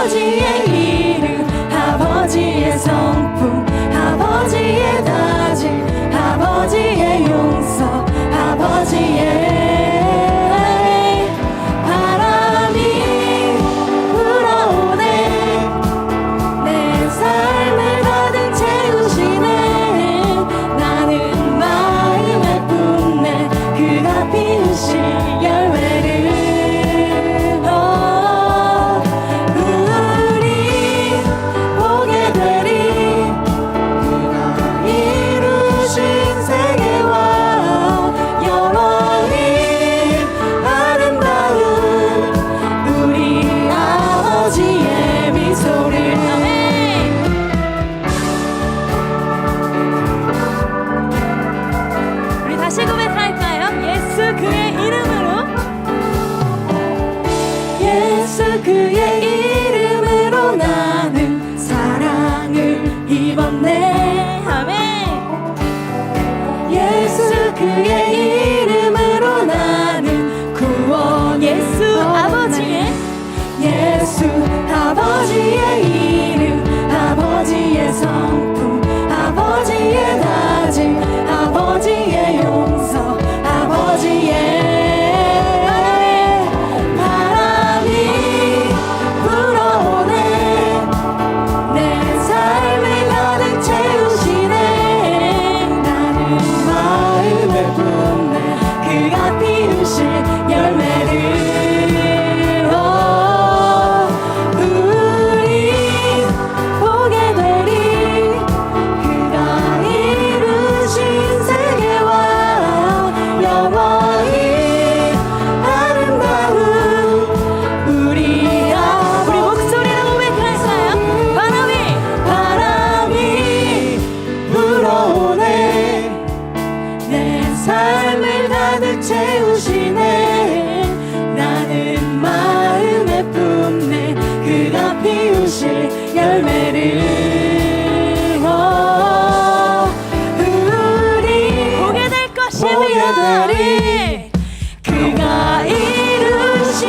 아버지의 이름, 아버지의 성품, 아버지의 다짐, 아버지의 용서, 아버지의 바람이 불어오네. 내 삶을 가득 채우시네. 나는 마음에 품네. 그가 피우실 열매를. 우리 보게 되리. 그가 이루신 세계와 영원히 아름다운 우리 아버지의 미소를. 우리 다시 고백할까요? 예수 그의 이름으로. 예수 그의 이름으로 나는 사랑을 입었네. 아멘. 예수 그의 이름으로 나는 구원. 예수 아버지의, 예수 아버지의 이름, 아버지의 성품, 아버지의 다짐, 아버지의 용서, 아버지의 바람이 불어오네. 내 삶을 가득 채우시네. 나는 마음에 품네. 그가 피우실 열매를. 우리 보게 되리. 그가 이루신 세계와 영원히 아름다운 우리 목소리로 고백할까요? 바람이 불어오네. 내 삶을 가득 채우시네. 나는 마음에 품네. 그가 피우실 열매를. 우리 보게 될 것입니다. 그가 이루신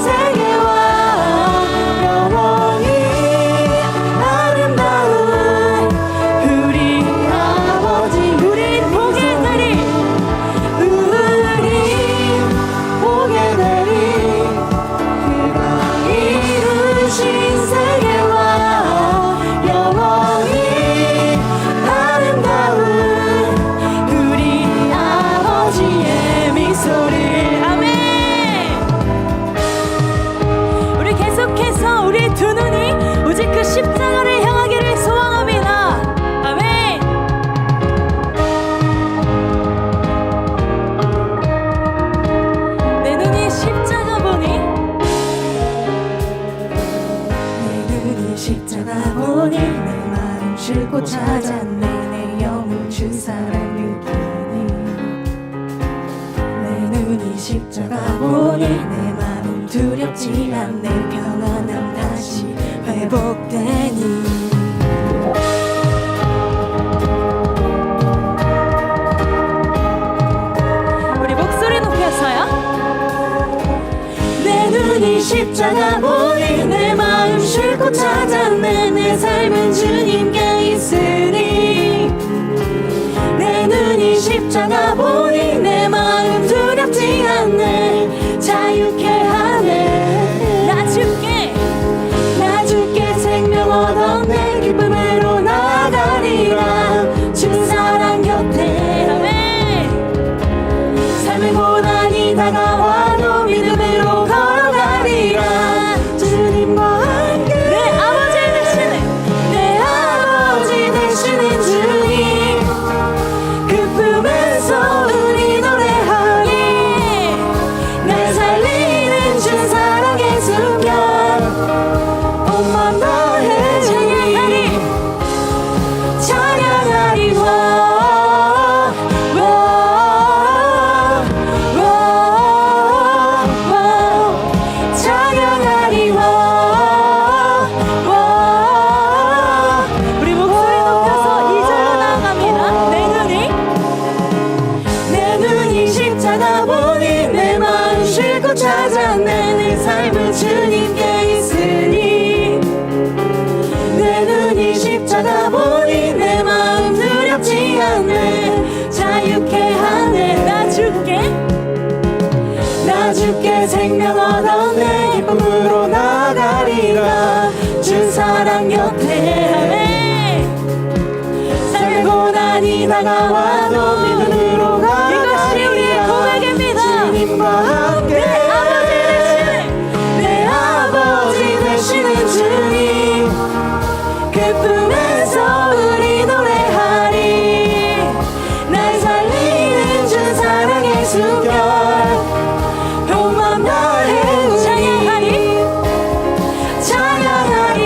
세계와 영원히 아름다운 우리 아버지. 우리 보게 되리. 우리 보게 되리. 그가 이루신 세계와 영원히 아름다운 우리 아버지의 미소를. 아멘. 우리 계속해서 우리 두 눈이 오직 그 십자가를 향하기를 소원합니다. 아멘. 내 눈이 십자가 보니, 내 눈이 십자가 보니 내 마음 싣고 찾았네. 내 영혼 주 사랑 느끼니. 내 눈이 십자가 보니 내 마음 두렵지 않네. 평안함 다시 회복되니. 우리 목소리 높여서요. 내 눈이 십자가 보니 내 마음 싣고 찾았네. 내 삶은 주님께 있으니. 내 눈이 십자가 보니 내 마음 두렵지 않네. 자유케 하네. 나 주께 생명 얻었네. 기쁨으로 나아가리라. 주 사랑 곁에. 삶의 고난이 다가와도 믿음으로 걸어가리라. 주님과 함께. 내 아버지 되시는, 내 아버지 되시는 주님. 그 품에서 우리 노래하리. 날 살리는 주 사랑의 순간 온 마음 다해 찬양하리. 찬양하리. 우리 목소리 높여서 2절로 나아갑니다. 내 눈이 십자가 보니 내 마음 싣고 찾았네. 내 삶은 주님께 있으니. 생명 얻어 내 기쁨으로 나가리라. 주 사랑 곁에 삶의 고난이 다가와도 믿음으로 나가리라. 이것이 우리의 고백입니다. 주님과 함께 내 아버지 되시는 주님 그 품에서 우리 노래하리. 날 살리는 주 사랑의 숨결 온 맘 다해 우리 찬양하리. 찬양하리.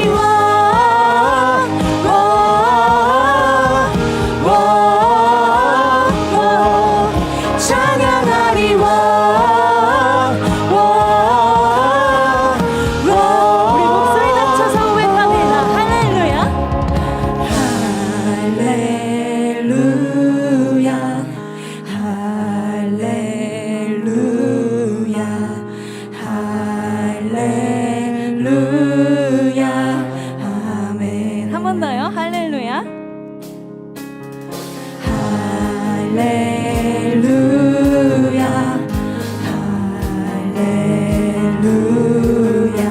우리 목소리 낮춰서 고백합니다. 할렐루야. 할렐루야. 할렐루야. 할렐루야. 아멘. 한 번 더요. 할렐루야. 할렐루야. 할렐루야.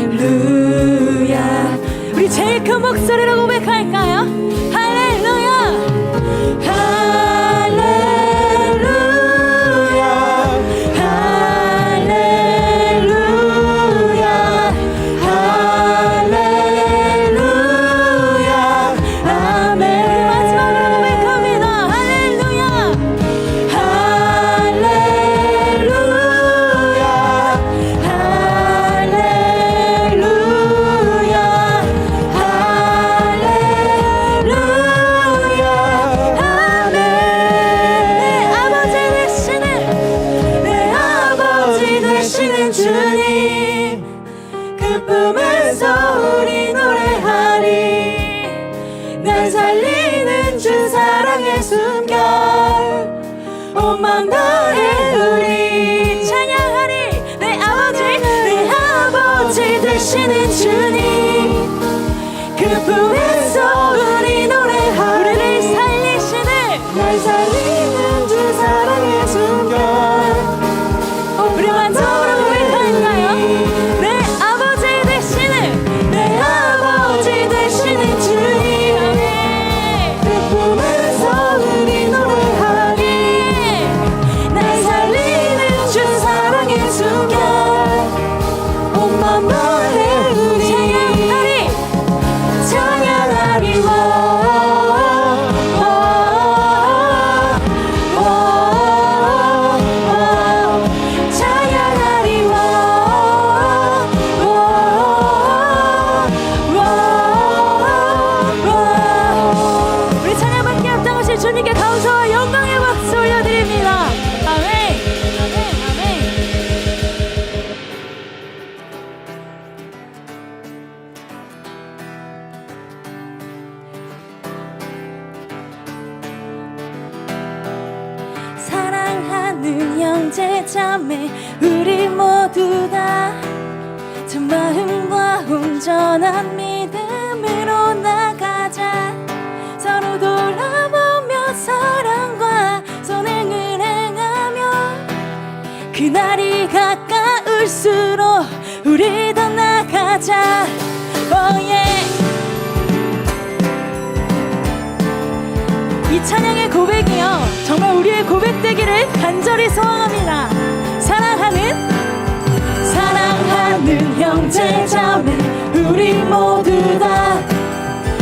할렐루야. 우리 제일 큰 목소리로 고백할까요? 할렐루야. 할렐루야. 할렐루야. 할렐루야. 아멘. 마지막으로 고백합니다. 할렐루야. 할렐루야. 할렐루야. 할렐루야. 아멘. 내 아버지 되시는 주님 그 품에서 우리 노래하리. 날 살리는 주 사랑의 숨결 온 맘 다해 우리 찬양하리. 내 아버지 되시는 주님 그 품에서 우리 노래하리. 우리를 살리시는 날 살리는 주 사랑의 숨결 우리 완전으로 고백할까요? 내 아버지 되시는 주님 그 품에서 우리 노래하리. 날 살리는 주 사랑의 숨결 온 맘 다해 우리 찬양하리. 우리 찬양받게 합당하신 주님께 감사와 영광의 박수 올려드립니다. 아멘. 아멘. 아멘. 사랑하는 형제 자매 우리 모두 다 참 마음과 온전한 믿음으로 나가자. 서로 돌아보며 사랑과 선행을 행하며 그날이 가까울수록 우리 더 나가자. Oh yeah. 이 찬양의 고백이요 정말 우리의 고백되기를 간절히 소원합니다. 사랑하는 형제 자매 우리 모두 다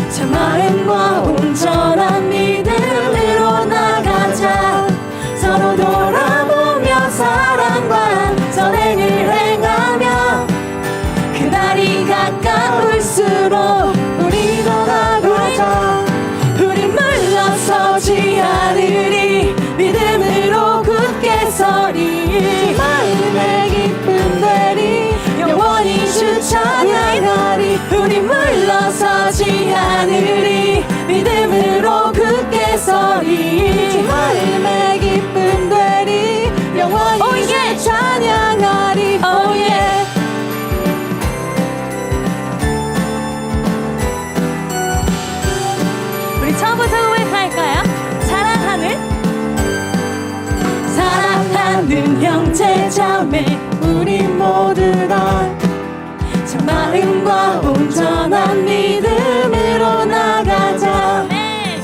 참 마음과 온전한 믿음으로 나가자. 서로 돌아보며 사랑과 선행을 행하며 그날이 가까울수록 우리 더 나가자. 우리 물러서지 않으리. 믿음으로 굳게 서리. 마음의 기쁨 되리. 영원히 주 찬양하리. 우리 물러서지 않으리. 믿음으로 굳게 서리. 마음의 기쁨 되리. 영원히 주 찬양하리. Oh yeah. 우리 처음부터 고백할까요? 사랑하는 힘과 온전한 믿음으로 나가자.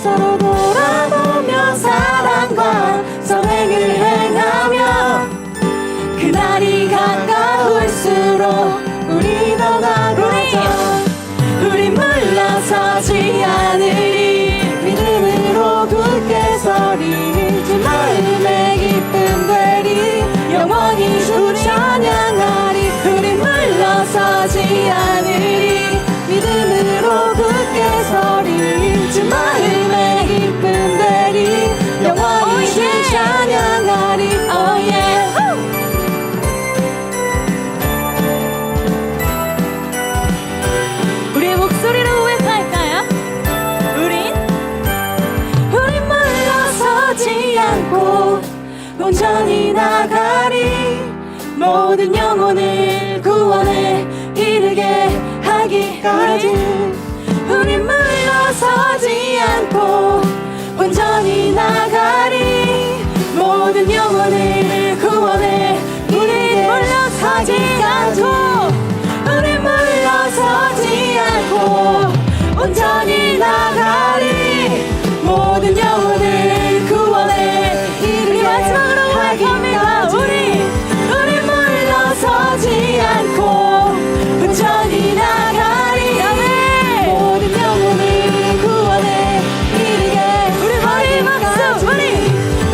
서로 돌아보며 사랑과 선행을 행하며 그날이 가까울수록 우리 더 나가자. 우리 물러서지 않으리 믿음으로 굳게 서리 주 마음의 기쁨 되리 영원히 주 찬양하리. 우리 물러서지 않으리 믿음으로 굳게 서리 주 마음의 기쁨 되리 영원히 주 찬양하리. Oh yeah. 우리의 목소리로 고백할까요? 우린 물러서지 않고 온전히 나가리. 모든 영혼을 구원에 이르게 하기까지. 우린 물러서지 않고 온전히 나가리. 모든 영혼을 구원에 이르게 하기까지. 우린 물러서지 않고 온전히 나가리. 모든 영혼을 구원에 이르게 하기까지. 우리 물러서지 않고 온전히 나가리. 모든 영혼을 구원에 이르게 하기까지.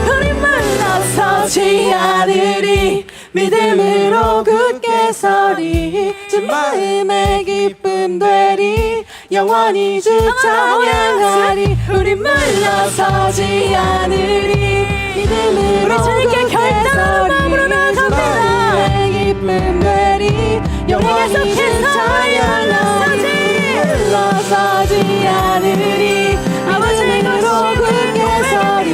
우리 물러서지 않으리 믿음으로 굳게 서리 주 마음의 기쁨 되리 영원히 주 찬양하리. 우리 물러서지 않으리 믿음으로 굳게 서리 주 마음의 기쁨 되리 영원히 주 찬양하리. 물러서지 않으리 믿음으로 굳게 서리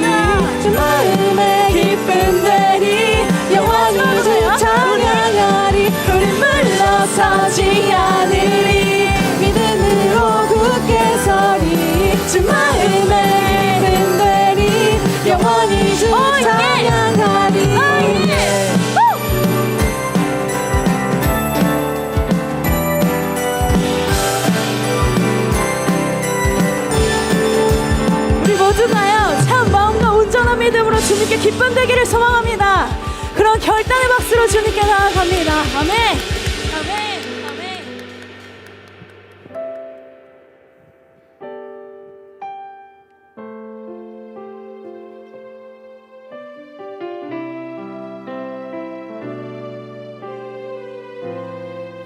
주 마음의 기쁨 되리 영원히 주 찬양하리. 우리 물러서지 않으리 믿음으로 굳게 서리 주 마음의 기쁨 되리 영원히 주 찬양하리. 우리 모두가요 참 마음과 온전한 믿음으로 주님께 기쁨 되기를 소망합니다. 그런 결단의 박수로 주님께 나아갑니다. 아멘. 아멘. 아멘.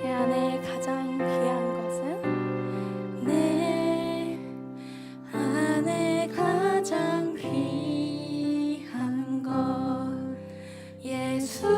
내 안에 가장 귀한 것은 내 안에 가장 귀한 것 예수를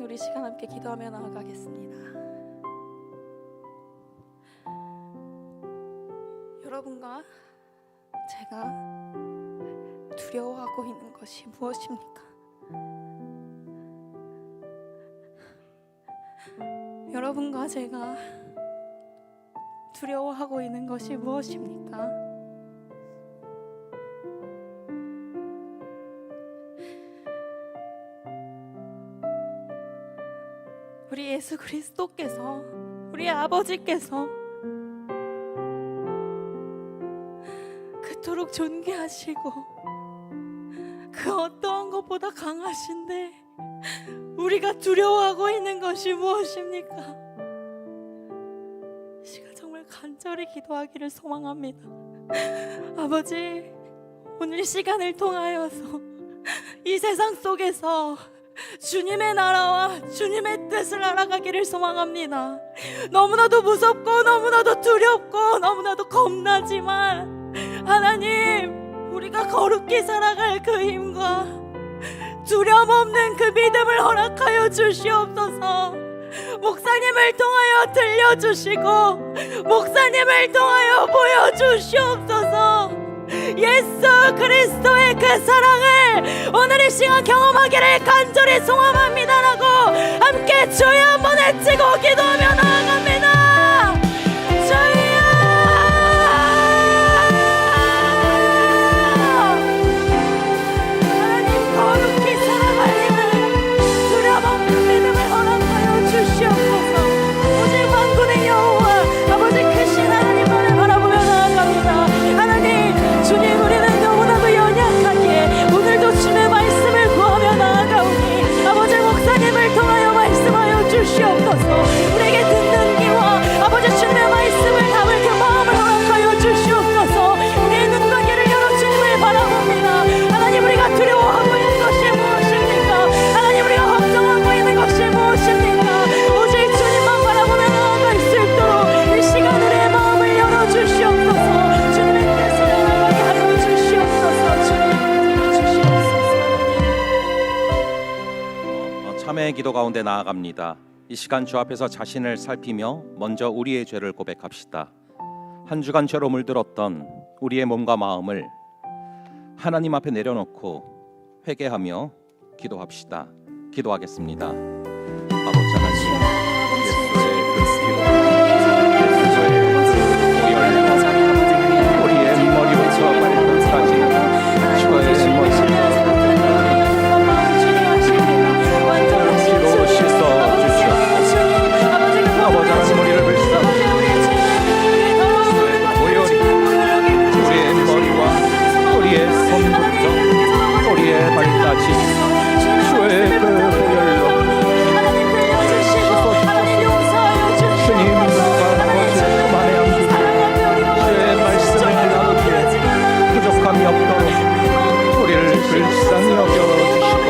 우리 시간 함께 기도하며 나아가겠습니다. 여러분과 제가 두려워하고 있는 것이 무엇입니까? 여러분과 제가 두려워하고 있는 것이 무엇입니까? 우리 예수 그리스도께서, 우리 아버지께서 그토록 존귀하시고 그 어떠한 것보다 강하신데 우리가 두려워하고 있는 것이 무엇입니까? 이 시간 정말 간절히 기도하기를 소망합니다. 아버지, 오늘 시간을 통하여서 이 세상 속에서 주님의 나라와 주님의 뜻을 알아가기를 소망합니다. 너무나도 무섭고 너무나도 두렵고 너무나도 겁나지만 하나님, 우리가 거룩히 살아갈 그 힘과 두려움 없는 그 믿음을 허락하여 주시옵소서. 목사님을 통하여 들려주시고 목사님을 통하여 보여주시옵소서. 예수 그리스도의 그 사랑을 오늘 이 시간 경험하기를 간절히 소망합니다라고 함께 주여 한번 외치고 기도하며 나아갑니다. 주여! 하나님, 거룩히 살아갈 힘을, 두려움 없는 믿음을 허락하여 주시옵소서. 오직 만군의 여호와 아버지 크신 하나님만을 바라보며 나아갑니다. 하나님, 주님, 우리는 너무나도 연약하기에 오늘도 주님의 말씀을 구하며 나아가오니 아버지, 목사님을 통하여 말씀하여 주시옵소서. 우리에게 듣는 귀와 아버지 주님의 말씀을 담을 그 마음을 허락하여 주시옵소서. 우리의 눈과 귀를 열어 주님을 바라봅니다. 하나님, 우리가 두려워하고 있는 것이 무엇입니까? 하나님, 우리가 걱정하고 있는 것이 무엇입니까? 오직 주님만 바라보며 나아갈 수 있도록 이 시간 우리의 마음을 열어 주시옵소서. 주님의 뜻을 알아가게 하여 주시옵소서. 주님, 주시옵소서. 하나님, 참회의 기도 가운데 나아갑니다. 이 시간 주 앞에서 자신을 살피며 먼저 우리의 죄를 고백합시다. 한 주간 죄로 물들었던 우리의 몸과 마음을 하나님 앞에 내려놓고 회개하며 기도합시다. 기도하겠습니다. 아버지 하나님, 예수의 그 피로, 예수의 보혈로 우리의 머리부터 발끝까지 주의 머리를 피로 씻어 주시옵소서. 아버지 하나님, 머리를 불쌍히 보혈이 우리의 머리와 우리의 손부터 우리의 발까지 주의 그 보혈로 주님 아버지 그만의 양식 주의 말씀을 나누기에 부족함이 없도록 우리를 불쌍히 여겨주시고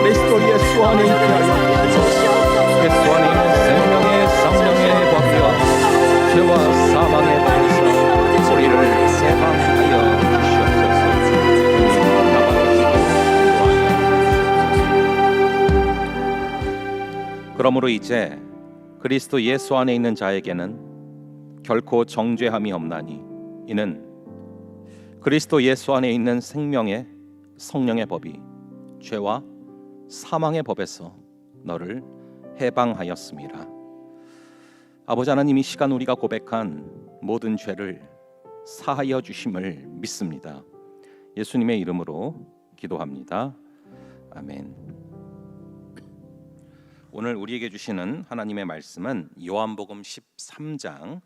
그리스도 예수 안에 있게 하여 예수 안에 있는 생명의 성령의 법이여 죄와 사망의 법에서 우리를 해방하여 주시옵소서. 그러므로 이제 그리스도 예수 안에 있는 자에게는 결코 정죄함이 없나니 이는 그리스도 예수 안에 있는 생명의 성령의 법이 죄와 사망의 법에서 너를 해방하였습니다. 아버지 하나님, 이 시간 우리가 고백한 모든 죄를 사하여 주심을 믿습니다. 예수님의 이름으로 기도합니다. 아멘. 오늘 우리에게 주시는 하나님의 말씀은 요한복음 13장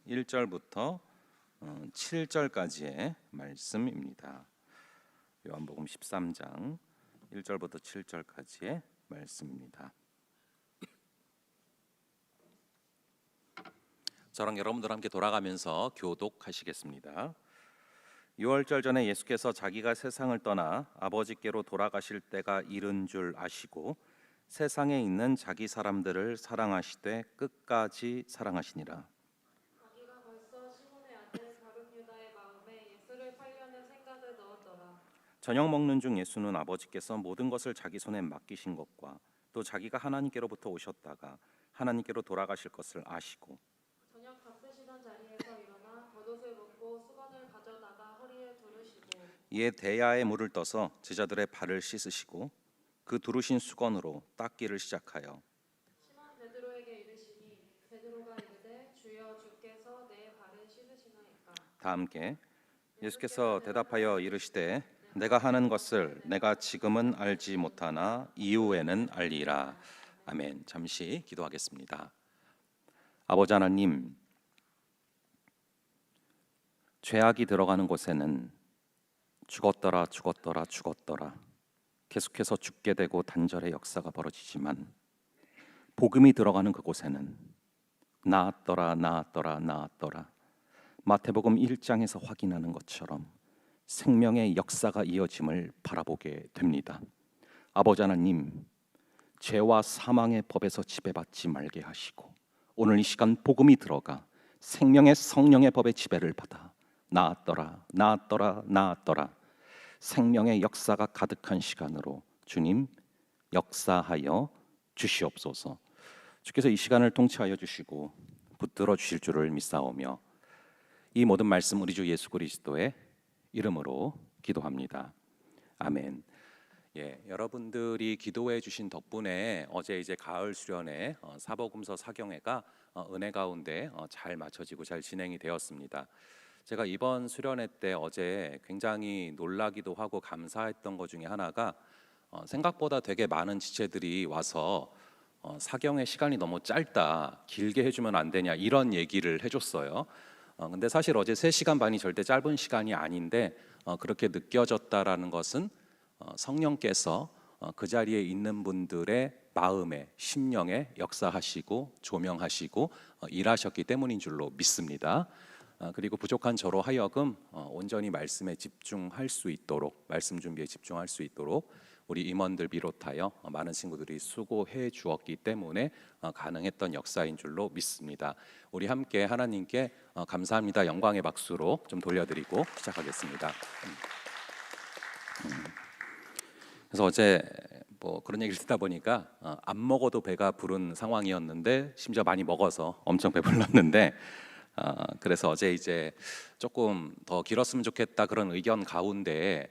1절부터 7절까지의 말씀입니다. 요한복음 13장 1절부터 7절까지의 말씀입니다. 저랑 여러분들 함께 돌아가면서 교독하시겠습니다. 유월절 전에 예수께서 자기가 세상을 떠나 아버지께로 돌아가실 때가 이른 줄 아시고 세상에 있는 자기 사람들을 사랑하시되 끝까지 사랑하시니라. 자기가 벌써 시몬의 아들 가룟 유다의 마음에 예수를 팔려는 생각을 넣었더라. 저녁 먹는 중 예수는 아버지께서 모든 것을 자기 손에 맡기신 것과 또 자기가 하나님께로부터 오셨다가 하나님께로 돌아가실 것을 아시고 저녁 밥 드시던 자리에서 일어나 겉옷을 벗고 수건을 가져다가 허리에 두르시고 이에 대야에 물을 떠서 제자들의 발을 씻으시고 그 두르신 수건으로 닦기를 시작하여 시몬 베드로에게 이르시니 베드로가 이르되 주여 주께서 내 발을 씻으시나이까. 다 함께 예수께서 대답하여 이르시되 내가 하는 것을 내가 지금은 알지 못하나 이후에는 알리라. 아멘. 잠시 기도하겠습니다. 아버지 하나님, 죄악이 들어가는 곳에는 죽었더라 죽었더라 죽었더라 계속해서 죽게 되고 단절의 역사가 벌어지지만 복음이 들어가는 그곳에는 나았더라 나았더라 나았더라 마태복음 1장에서 확인하는 것처럼 생명의 역사가 이어짐을 바라보게 됩니다. 아버지 하나님, 죄와 사망의 법에서 지배받지 말게 하시고 오늘 이 시간 복음이 들어가 생명의 성령의 법의 지배를 받아 나았더라 나았더라 나았더라 생명의 역사가 가득한 시간으로 주님 역사하여 주시옵소서. 주께서 이 시간을 통치하여 주시고 붙들어 주실 줄을 믿사오며 이 모든 말씀 우리 주 예수 그리스도의 이름으로 기도합니다. 아멘. 여러분들이 기도해 주신 덕분에 어제 이제 가을 수련회 사복음서 사경회가 은혜 가운데 잘 맞춰지고 잘 진행이 되었습니다. 제가 이번 수련회 때 어제 굉장히 놀라기도 하고 감사했던 것 중에 하나가 생각보다 되게 많은 지체들이 와서 사경회 시간이 너무 짧다, 길게 해주면 안 되냐 이런 얘기를 해줬어요. 근데 사실 어제 3시간 반이 절대 짧은 시간이 아닌데 그렇게 느껴졌다라는 것은 성령께서 그 자리에 있는 분들의 마음에 심령에 역사하시고 조명하시고 일하셨기 때문인 줄로 믿습니다. 그리고 부족한 저로 하여금 온전히 말씀에 집중할 수 있도록 말씀 준비에 집중할 수 있도록 우리 임원들 비롯하여 많은 친구들이 수고해 주었기 때문에 가능했던 역사인 줄로 믿습니다. 우리 함께 하나님께 감사합니다 영광의 박수로 좀 돌려드리고 시작하겠습니다. 그래서 어제 그런 얘기를 듣다 보니까 안 먹어도 배가 부른 상황이었는데 심지어 많이 먹어서 엄청 배불렀는데 그래서 어제 이제 조금 더 길었으면 좋겠다 그런 의견 가운데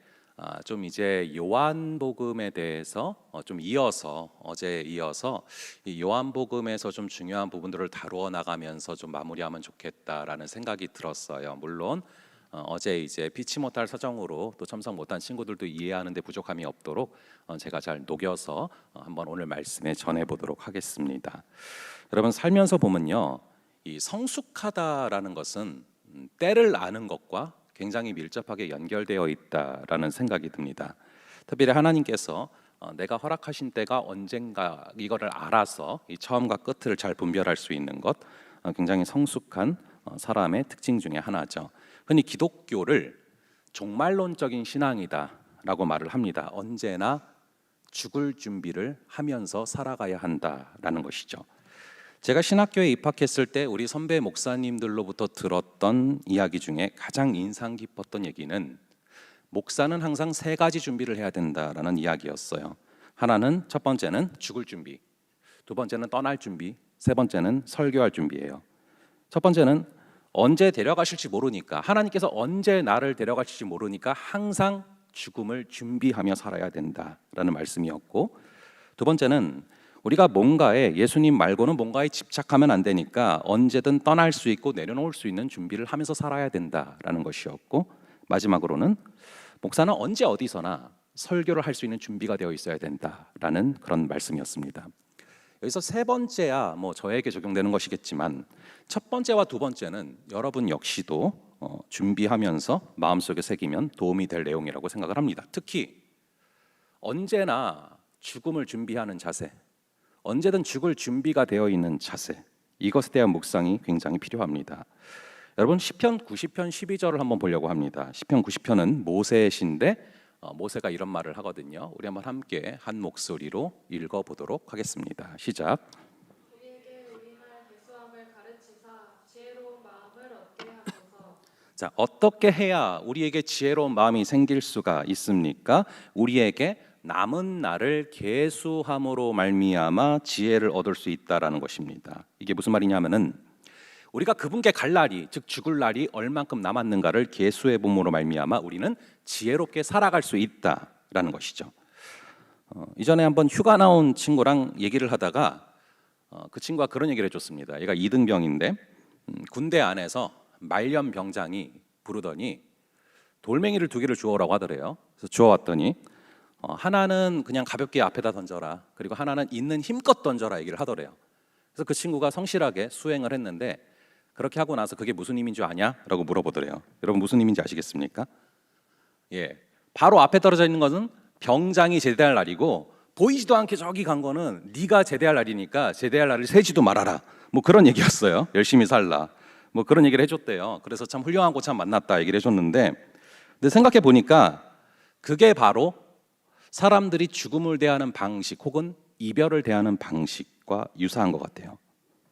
좀 이제 요한복음에 대해서 좀 어제 이어서 이 요한복음에서 좀 중요한 부분들을 다루어 나가면서 좀 마무리하면 좋겠다라는 생각이 들었어요. 물론 어제 이제 피치 못할 사정으로 또 참석 못한 친구들도 이해하는 데 부족함이 없도록 제가 잘 녹여서 한번 오늘 말씀에 전해 보도록 하겠습니다. 여러분 살면서 보면요, 이 성숙하다라는 것은 때를 아는 것과 굉장히 밀접하게 연결되어 있다라는 생각이 듭니다. 특별히 하나님께서 내가 허락하신 때가 언젠가 이거를 알아서 이 처음과 끝을 잘 분별할 수 있는 것, 굉장히 성숙한 사람의 특징 중에 하나죠. 흔히 기독교를 종말론적인 신앙이다라고 말을 합니다. 언제나 죽을 준비를 하면서 살아가야 한다라는 것이죠. 제가 신학교에 입학했을 때 우리 선배 목사님들로부터 들었던 이야기 중에 가장 인상 깊었던 얘기는 목사는 항상 3가지 준비를 해야 된다라는 이야기였어요. 하나는 첫 번째는 죽을 준비, 두 번째는 떠날 준비, 세 번째는 설교할 준비예요. 첫 번째는 언제 데려가실지 모르니까, 하나님께서 언제 나를 데려가실지 모르니까 항상 죽음을 준비하며 살아야 된다라는 말씀이었고, 두 번째는 우리가 예수님 말고는 뭔가에 집착하면 안 되니까 언제든 떠날 수 있고 내려놓을 수 있는 준비를 하면서 살아야 된다라는 것이었고, 마지막으로는 목사는 언제 어디서나 설교를 할 수 있는 준비가 되어 있어야 된다라는 그런 말씀이었습니다. 여기서 세 번째야 저에게 적용되는 것이겠지만 첫 번째와 두 번째는 여러분 역시도 준비하면서 마음속에 새기면 도움이 될 내용이라고 생각을 합니다. 특히 언제나 죽음을 준비하는 자세, 언제든 죽을 준비가 되어 있는 자세, 이것에 대한 묵상이 굉장히 필요합니다. 여러분 시편 90편 12절을 한번 보려고 합니다. 시편 90편은 모세의 시인데 모세가 이런 말을 하거든요. 우리 한번 함께 한 목소리로 읽어보도록 하겠습니다. 시작. 우리에게 의인할 계수함을 가르치사 지혜로운 마음을 얻게 하소서. 자, 어떻게 해야 우리에게 지혜로운 마음이 생길 수가 있습니까? 우리에게 남은 날을 계수함으로 말미암아 지혜를 얻을 수 있다라는 것입니다. 이게 무슨 말이냐면은 우리가 그분께 갈 날이, 즉 죽을 날이 얼만큼 남았는가를 계수해 봄으로 말미암아 우리는 지혜롭게 살아갈 수 있다라는 것이죠. 이전에 한번 휴가 나온 친구랑 얘기를 하다가 그 친구가 그런 얘기를 해줬습니다. 얘가 이등병인데 군대 안에서 말년병장이 부르더니 돌멩이를 2개를 주워오라고 하더래요. 그래서 주워왔더니 하나는 그냥 가볍게 앞에다 던져라, 그리고 하나는 있는 힘껏 던져라 얘기를 하더래요. 그래서 그 친구가 성실하게 수행을 했는데 그렇게 하고 나서 그게 무슨 힘인 줄 아냐? 라고 물어보더래요. 여러분 무슨 힘인지 아시겠습니까? 예, 바로 앞에 떨어져 있는 것은 병장이 제대할 날이고 보이지도 않게 저기 간 거는 네가 제대할 날이니까 제대할 날을 세지도 말아라, 뭐 그런 얘기였어요. 열심히 살라, 뭐 그런 얘기를 해줬대요. 그래서 참 훌륭한 고참 만났다 얘기를 해줬는데, 근데 생각해 보니까 그게 바로 사람들이 죽음을 대하는 방식 혹은 이별을 대하는 방식과 유사한 것 같아요.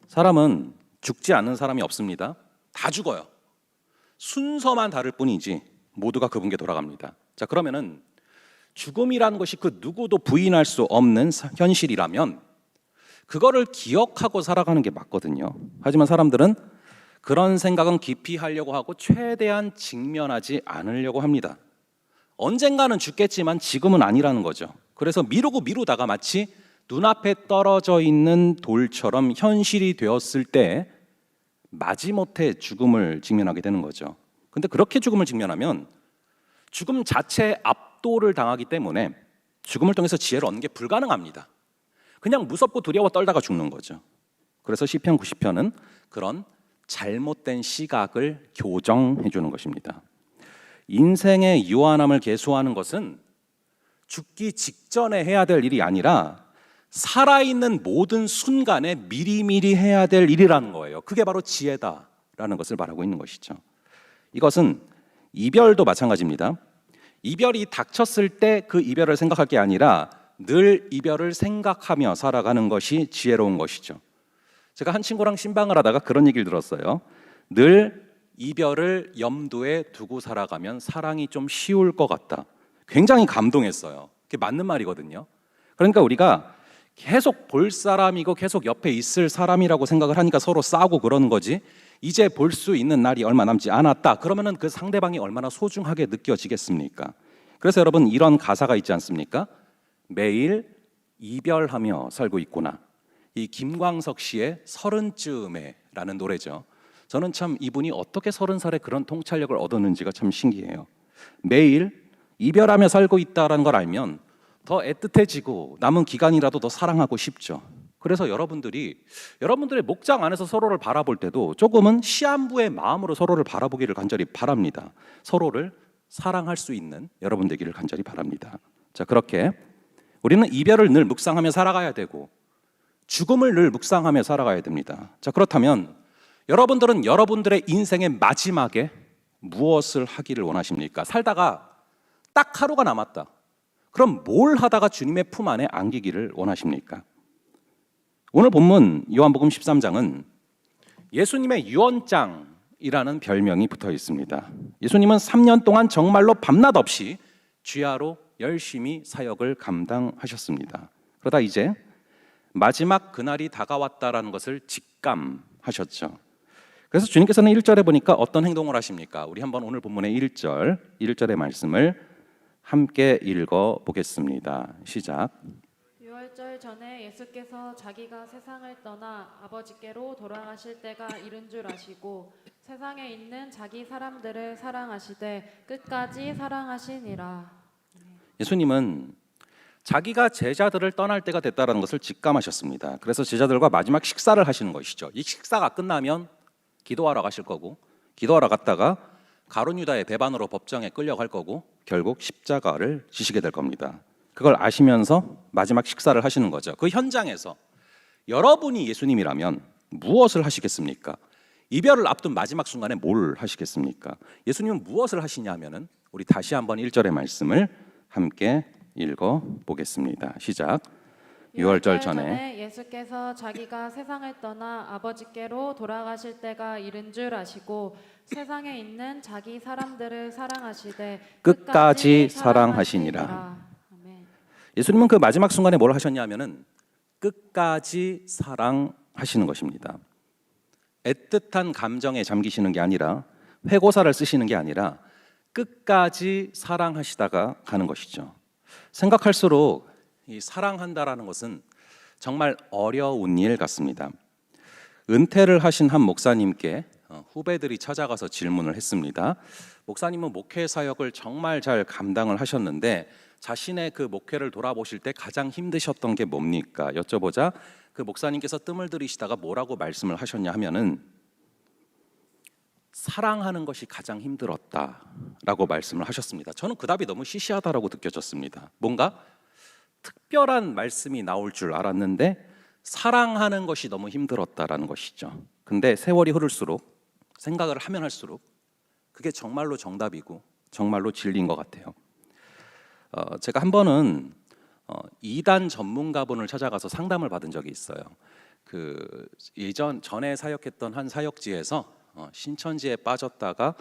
사람은 죽지 않는 사람이 없습니다. 다 죽어요. 순서만 다를 뿐이지 모두가 그분께 돌아갑니다. 자, 그러면은 죽음이라는 것이 그 누구도 부인할 수 없는 현실이라면 그거를 기억하고 살아가는 게 맞거든요. 하지만 사람들은 그런 생각은 깊이 하려고 하고 최대한 직면하지 않으려고 합니다. 언젠가는 죽겠지만 지금은 아니라는 거죠. 그래서 미루고 미루다가 마치 눈앞에 떨어져 있는 돌처럼 현실이 되었을 때 마지못해 죽음을 직면하게 되는 거죠. 근데 그렇게 죽음을 직면하면 죽음 자체에 압도를 당하기 때문에 죽음을 통해서 지혜를 얻는 게 불가능합니다. 그냥 무섭고 두려워 떨다가 죽는 거죠. 그래서 시편 90편은 그런 잘못된 시각을 교정해 주는 것입니다. 인생의 유한함을 계수하는 것은 죽기 직전에 해야 될 일이 아니라 살아있는 모든 순간에 미리미리 해야 될 일이라는 거예요. 그게 바로 지혜다라는 것을 말하고 있는 것이죠. 이것은 이별도 마찬가지입니다. 이별이 닥쳤을 때 그 이별을 생각할 게 아니라 늘 이별을 생각하며 살아가는 것이 지혜로운 것이죠. 제가 한 친구랑 신방을 하다가 그런 얘기를 들었어요. 늘 이별을 염두에 두고 살아가면 사랑이 좀 쉬울 것 같다. 굉장히 감동했어요. 그게 맞는 말이거든요. 그러니까 우리가 계속 볼 사람이고 계속 옆에 있을 사람이라고 생각을 하니까 서로 싸우고 그러는 거지, 이제 볼 수 있는 날이 얼마 남지 않았다 그러면은 그 상대방이 얼마나 소중하게 느껴지겠습니까? 그래서 여러분 이런 가사가 있지 않습니까? 매일 이별하며 살고 있구나. 이 김광석 씨의 30쯤에 라는 노래죠. 저는 참 이분이 어떻게 30살에 그런 통찰력을 얻었는지가 참 신기해요. 매일 이별하며 살고 있다는 걸 알면 더 애틋해지고 남은 기간이라도 더 사랑하고 싶죠. 그래서 여러분들의 목장 안에서 서로를 바라볼 때도 조금은 시한부의 마음으로 서로를 바라보기를 간절히 바랍니다. 서로를 사랑할 수 있는 여러분 되기를 간절히 바랍니다. 자, 그렇게 우리는 이별을 늘 묵상하며 살아가야 되고 죽음을 늘 묵상하며 살아가야 됩니다. 자, 그렇다면 여러분들은 여러분들의 인생의 마지막에 무엇을 하기를 원하십니까? 살다가 딱 하루가 남았다. 그럼 뭘 하다가 주님의 품 안에 안기기를 원하십니까? 오늘 본문 요한복음 13장은 예수님의 유언장이라는 별명이 붙어 있습니다. 예수님은 3년 동안 정말로 밤낮 없이 주야로 열심히 사역을 감당하셨습니다. 그러다 이제 마지막 그날이 다가왔다라는 것을 직감하셨죠. 그래서 주님께서는 1절에 보니까 어떤 행동을 하십니까? 우리 한번 오늘 본문의 1절의 말씀을 함께 읽어보겠습니다. 시작. 유월절 전에 예수께서 자기가 세상을 떠나 아버지께로 돌아가실 때가 이른 줄 아시고 세상에 있는 자기 사람들을 사랑하시되 끝까지 사랑하시니라. 예수님은 자기가 제자들을 떠날 때가 됐다는 것을 직감하셨습니다. 그래서 제자들과 마지막 식사를 하시는 것이죠. 이 식사가 끝나면 기도하러 가실 거고, 기도하러 갔다가 가룟 유다의 배반으로 법정에 끌려갈 거고 결국 십자가를 지시게 될 겁니다. 그걸 아시면서 마지막 식사를 하시는 거죠. 그 현장에서 여러분이 예수님이라면 무엇을 하시겠습니까? 이별을 앞둔 마지막 순간에 뭘 하시겠습니까? 예수님은 무엇을 하시냐면은 우리 다시 한번 1절의 말씀을 함께 읽어보겠습니다. 시작. 유월절 전에 예수께서 자기가 세상을 떠나 아버지께로 돌아가실 때가 이른 줄 아시고 세상에 있는 자기 사람들을 사랑하시되 끝까지 사랑하시니라. 아멘. 예수님은 그 마지막 순간에 뭘 하셨냐면은 끝까지 사랑하시는 것입니다. 애틋한 감정에 잠기시는 게 아니라 회고사를 쓰시는 게 아니라 끝까지 사랑하시다가 가는 것이죠. 생각할수록 이 사랑한다라는 것은 정말 어려운 일 같습니다. 은퇴를 하신 한 목사님께 후배들이 찾아가서 질문을 했습니다. 목사님은 목회 사역을 정말 잘 감당을 하셨는데 자신의 그 목회를 돌아보실 때 가장 힘드셨던 게 뭡니까? 여쭤보자 그 목사님께서 뜸을 들이시다가 뭐라고 말씀을 하셨냐 하면은 사랑하는 것이 가장 힘들었다라고 말씀을 하셨습니다. 저는 그 답이 너무 시시하다라고 느껴졌습니다. 뭔가 특별한 말씀이 나올 줄 알았는데 사랑하는 것이 너무 힘들었다라는 것이죠. 근데 세월이 흐를수록 생각을 하면 할수록 그게 정말로 정답이고 정말로 진리인 것 같아요. 제가 한 번은 이단 전문가분을 찾아가서 상담을 받은 적이 있어요. 그 전에 사역했던 한 사역지에서 신천지에 빠졌다가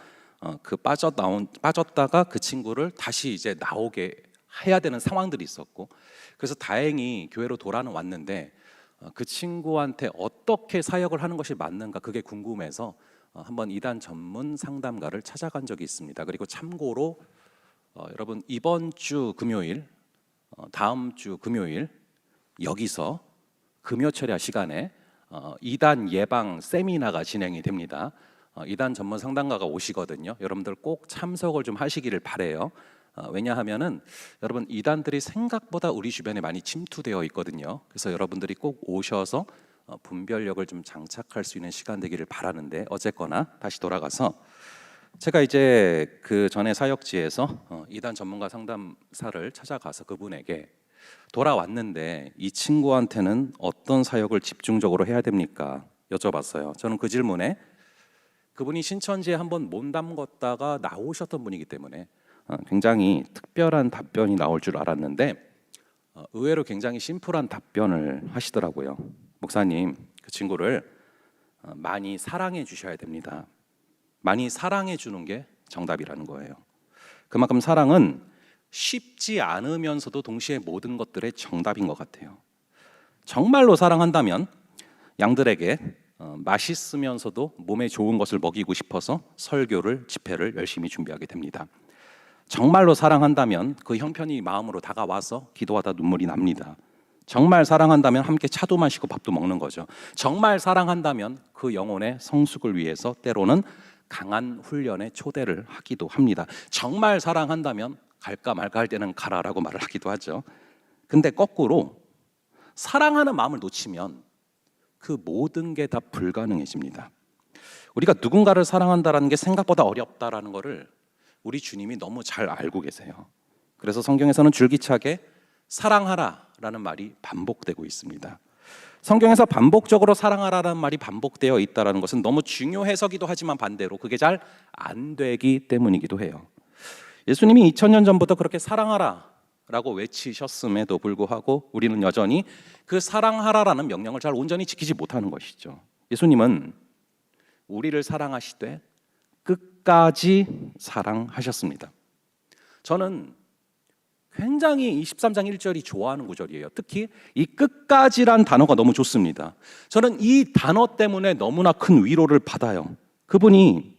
빠졌다가 그 친구를 다시 이제 나오게 해야 되는 상황들이 있었고, 그래서 다행히 교회로 돌아는 왔는데 그 친구한테 어떻게 사역을 하는 것이 맞는가 그게 궁금해서 한번 이단 전문 상담가를 찾아간 적이 있습니다. 그리고 참고로 여러분 이번 주 금요일, 다음 주 금요일 여기서 금요철야 시간에 이단 예방 세미나가 진행이 됩니다. 이단 전문 상담가가 오시거든요. 여러분들 꼭 참석을 좀 하시기를 바래요. 왜냐하면은 여러분 이단들이 생각보다 우리 주변에 많이 침투되어 있거든요. 그래서 여러분들이 꼭 오셔서 분별력을 좀 장착할 수 있는 시간 되기를 바라는데, 어쨌거나 다시 돌아가서 제가 이제 그 전에 사역지에서 이단 전문가 상담사를 찾아가서 그분에게 돌아왔는데 이 친구한테는 어떤 사역을 집중적으로 해야 됩니까? 여쭤봤어요. 저는 그 질문에 그분이 신천지에 한번 몸 담궜다가 나오셨던 분이기 때문에 굉장히 특별한 답변이 나올 줄 알았는데 의외로 굉장히 심플한 답변을 하시더라고요. 목사님, 그 친구를 많이 사랑해 주셔야 됩니다. 많이 사랑해 주는 게 정답이라는 거예요. 그만큼 사랑은 쉽지 않으면서도 동시에 모든 것들의 정답인 것 같아요. 정말로 사랑한다면 양들에게 맛있으면서도 몸에 좋은 것을 먹이고 싶어서 설교를, 집회를 열심히 준비하게 됩니다. 정말로 사랑한다면 그 형편이 마음으로 다가와서 기도하다 눈물이 납니다. 정말 사랑한다면 함께 차도 마시고 밥도 먹는 거죠. 정말 사랑한다면 그 영혼의 성숙을 위해서 때로는 강한 훈련에 초대를 하기도 합니다. 정말 사랑한다면 갈까 말까 할 때는 가라라고 말을 하기도 하죠. 근데 거꾸로 사랑하는 마음을 놓치면 그 모든 게 다 불가능해집니다. 우리가 누군가를 사랑한다는 게 생각보다 어렵다라는 것을 우리 주님이 너무 잘 알고 계세요. 그래서 성경에서는 줄기차게 사랑하라라는 말이 반복되고 있습니다. 성경에서 반복적으로 사랑하라는 말이 반복되어 있다는 것은 너무 중요해서기도 하지만 반대로 그게 잘 안 되기 때문이기도 해요. 예수님이 2000년 전부터 그렇게 사랑하라라고 외치셨음에도 불구하고 우리는 여전히 그 사랑하라라는 명령을 잘 온전히 지키지 못하는 것이죠. 예수님은 우리를 사랑하시되 끝까지 사랑하셨습니다. 저는 굉장히 23장 1절이 좋아하는 구절이에요. 특히 이 끝까지란 단어가 너무 좋습니다. 저는 이 단어 때문에 너무나 큰 위로를 받아요. 그분이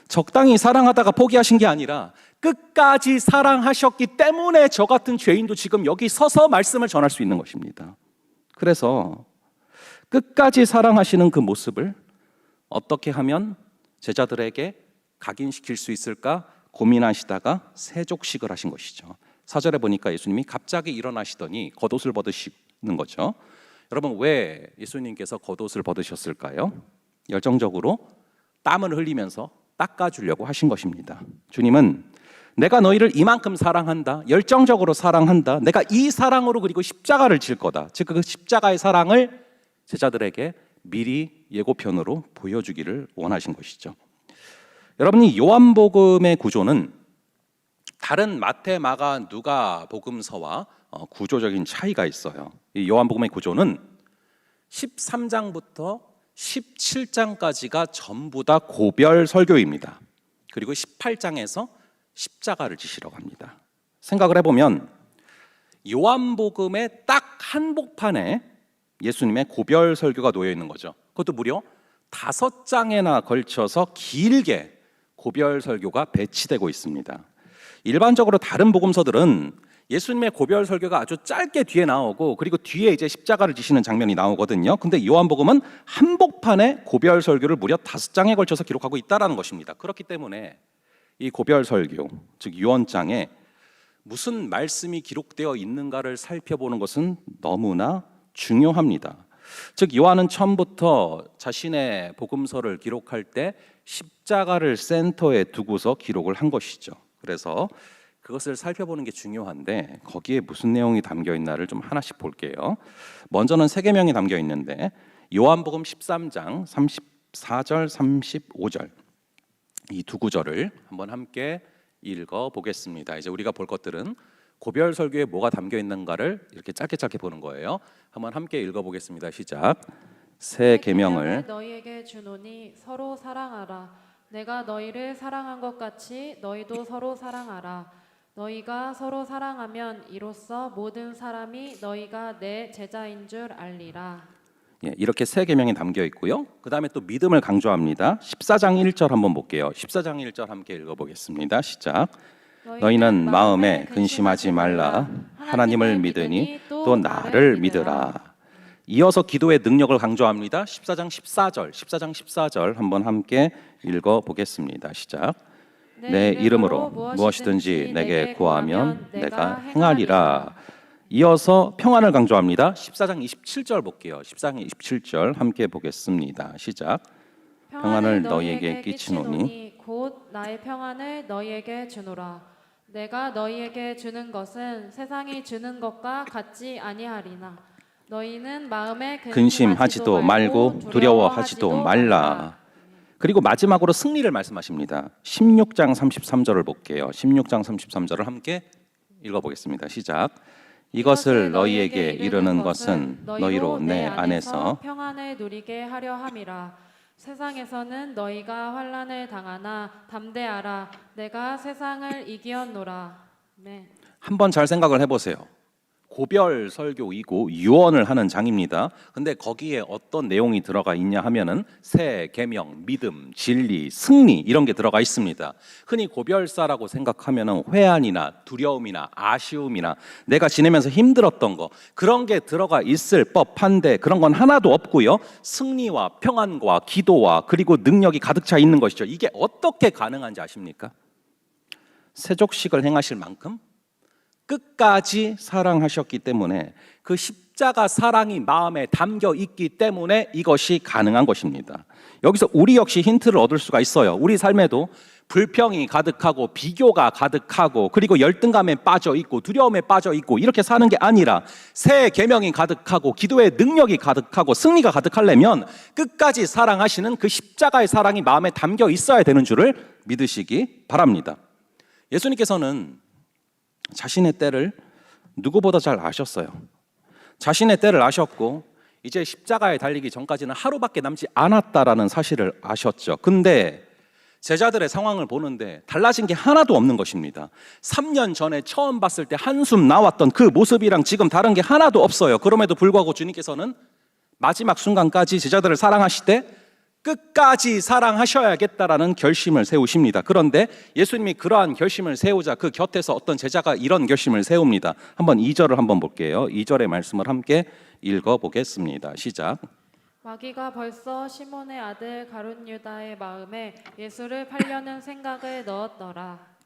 적당히 사랑하다가 포기하신 게 아니라 끝까지 사랑하셨기 때문에 저 같은 죄인도 지금 여기 서서 말씀을 전할 수 있는 것입니다. 그래서 끝까지 사랑하시는 그 모습을 어떻게 하면 제자들에게 각인시킬 수 있을까 고민하시다가 세족식을 하신 것이죠. 4절에 보니까 예수님이 갑자기 일어나시더니 겉옷을 벗으시는 거죠. 여러분, 왜 예수님께서 겉옷을 벗으셨을까요? 열정적으로 땀을 흘리면서 닦아주려고 하신 것입니다. 주님은 내가 너희를 이만큼 사랑한다, 열정적으로 사랑한다, 내가 이 사랑으로 그리고 십자가를 질 거다, 즉 그 십자가의 사랑을 제자들에게 미리 예고편으로 보여주기를 원하신 것이죠. 여러분이 요한복음의 구조는 다른 마태, 마가, 누가 복음서와 구조적인 차이가 있어요. 이 요한복음의 구조는 13장부터 17장까지가 전부 다 고별 설교입니다. 그리고 18장에서 십자가를 지시러 갑니다. 생각을 해보면 요한복음의 딱 한복판에 예수님의 고별 설교가 놓여 있는 거죠. 그것도 무려 5장에나 걸쳐서 길게 고별 설교가 배치되고 있습니다. 일반적으로 다른 복음서들은 예수님의 고별 설교가 아주 짧게 뒤에 나오고 그리고 뒤에 이제 십자가를 지시는 장면이 나오거든요. 근데 요한복음은 한복판에 고별 설교를 무려 5장에 걸쳐서 기록하고 있다는 것입니다. 그렇기 때문에 이 고별 설교, 즉 유언장에 무슨 말씀이 기록되어 있는가를 살펴보는 것은 너무나 중요합니다. 즉 요한은 처음부터 자신의 복음서를 기록할 때 십자가를 센터에 두고서 기록을 한 것이죠. 그래서 그것을 살펴보는 게 중요한데 거기에 무슨 내용이 담겨 있나를 좀 하나씩 볼게요. 먼저는 세 계명이 담겨 있는데 요한복음 13장 34절 35절 이 두 구절을 한번 함께 읽어 보겠습니다. 이제 우리가 볼 것들은 고별 설교에 뭐가 담겨 있는가를 이렇게 짧게 보는 거예요. 한번 함께 읽어 보겠습니다. 시작. 새 계명을 너희에게 주노니 서로 사랑하라. 내가 너희를 사랑한 것 같이 너희도 서로 사랑하라. 너희가 서로 사랑하면 이로써 모든 사람이 너희가 내 제자인 줄 알리라. 예, 이렇게 새 계명이 담겨 있고요. 그 다음에 또 믿음을 강조합니다. 14장 1절 한번 볼게요. 14장 1절 함께 읽어보겠습니다. 시작. 너희는 마음에 근심하지 말라. 하나님을 믿으니 또 나를 믿으라. 이어서 기도의 능력을 강조합니다. 14장 14절 한번 함께 읽어보겠습니다. 시작. 내 이름으로 무엇이든지 내게 구하면 내가 행하리라. 이어서 평안을 강조합니다. 14장 27절 볼게요. 14장 27절 함께 보겠습니다. 시작. 평안을 너희에게 끼치노니 곧 나의 평안을 너희에게 주노라. 내가 너희에게 주는 것은 세상이 주는 것과 같지 아니하리나. 너희는 마음에 근심하지도 말고 두려워하지도 말라. 그리고 마지막으로 승리를 말씀하십니다. 16장 33절을 볼게요. 16장 33절을 함께 읽어보겠습니다. 시작. 이것을 너희에게 이르는 것은 너희로 내 안에서 평안을 누리게 하려 함이라. 세상에서는 너희가 환난을 당하나 담대하라. 내가 세상을 이기었노라. 네. 한번 잘 생각을 해보세요. 고별 설교이고 유언을 하는 장입니다. 근데 거기에 어떤 내용이 들어가 있냐 하면은 새 계명, 믿음, 진리, 승리 이런 게 들어가 있습니다. 흔히 고별사라고 생각하면은 회한이나 두려움이나 아쉬움이나 내가 지내면서 힘들었던 거 그런 게 들어가 있을 법한데 그런 건 하나도 없고요. 승리와 평안과 기도와 그리고 능력이 가득 차 있는 것이죠. 이게 어떻게 가능한지 아십니까? 세족식을 행하실 만큼 끝까지 사랑하셨기 때문에 그 십자가 사랑이 마음에 담겨 있기 때문에 이것이 가능한 것입니다. 여기서 우리 역시 힌트를 얻을 수가 있어요. 우리 삶에도 불평이 가득하고 비교가 가득하고 그리고 열등감에 빠져 있고 두려움에 빠져 있고 이렇게 사는 게 아니라 새 계명이 가득하고 기도의 능력이 가득하고 승리가 가득하려면 끝까지 사랑하시는 그 십자가의 사랑이 마음에 담겨 있어야 되는 줄을 믿으시기 바랍니다. 예수님께서는 자신의 때를 누구보다 잘 아셨어요. 자신의 때를 아셨고 이제 십자가에 달리기 전까지는 하루밖에 남지 않았다라는 사실을 아셨죠. 근데 제자들의 상황을 보는데 달라진 게 하나도 없는 것입니다. 3년 전에 처음 봤을 때 한숨 나왔던 그 모습이랑 지금 다른 게 하나도 없어요. 그럼에도 불구하고 주님께서는 마지막 순간까지 제자들을 사랑하시되 끝까지 사랑하셔야겠다라는 결심을 세우십니다. 그런데 예수님이 그러한 결심을 세우자 그 곁에서 어떤 제자가 이런 결심을 세웁니다. 한번 2절을 한번 볼게요. 2절의 말씀을 함께 읽어보겠습니다. 시작. 마귀가 벌써 시몬의 아들 가룟 유다의 마음에 예수를 팔려는 생각을 넣었더라.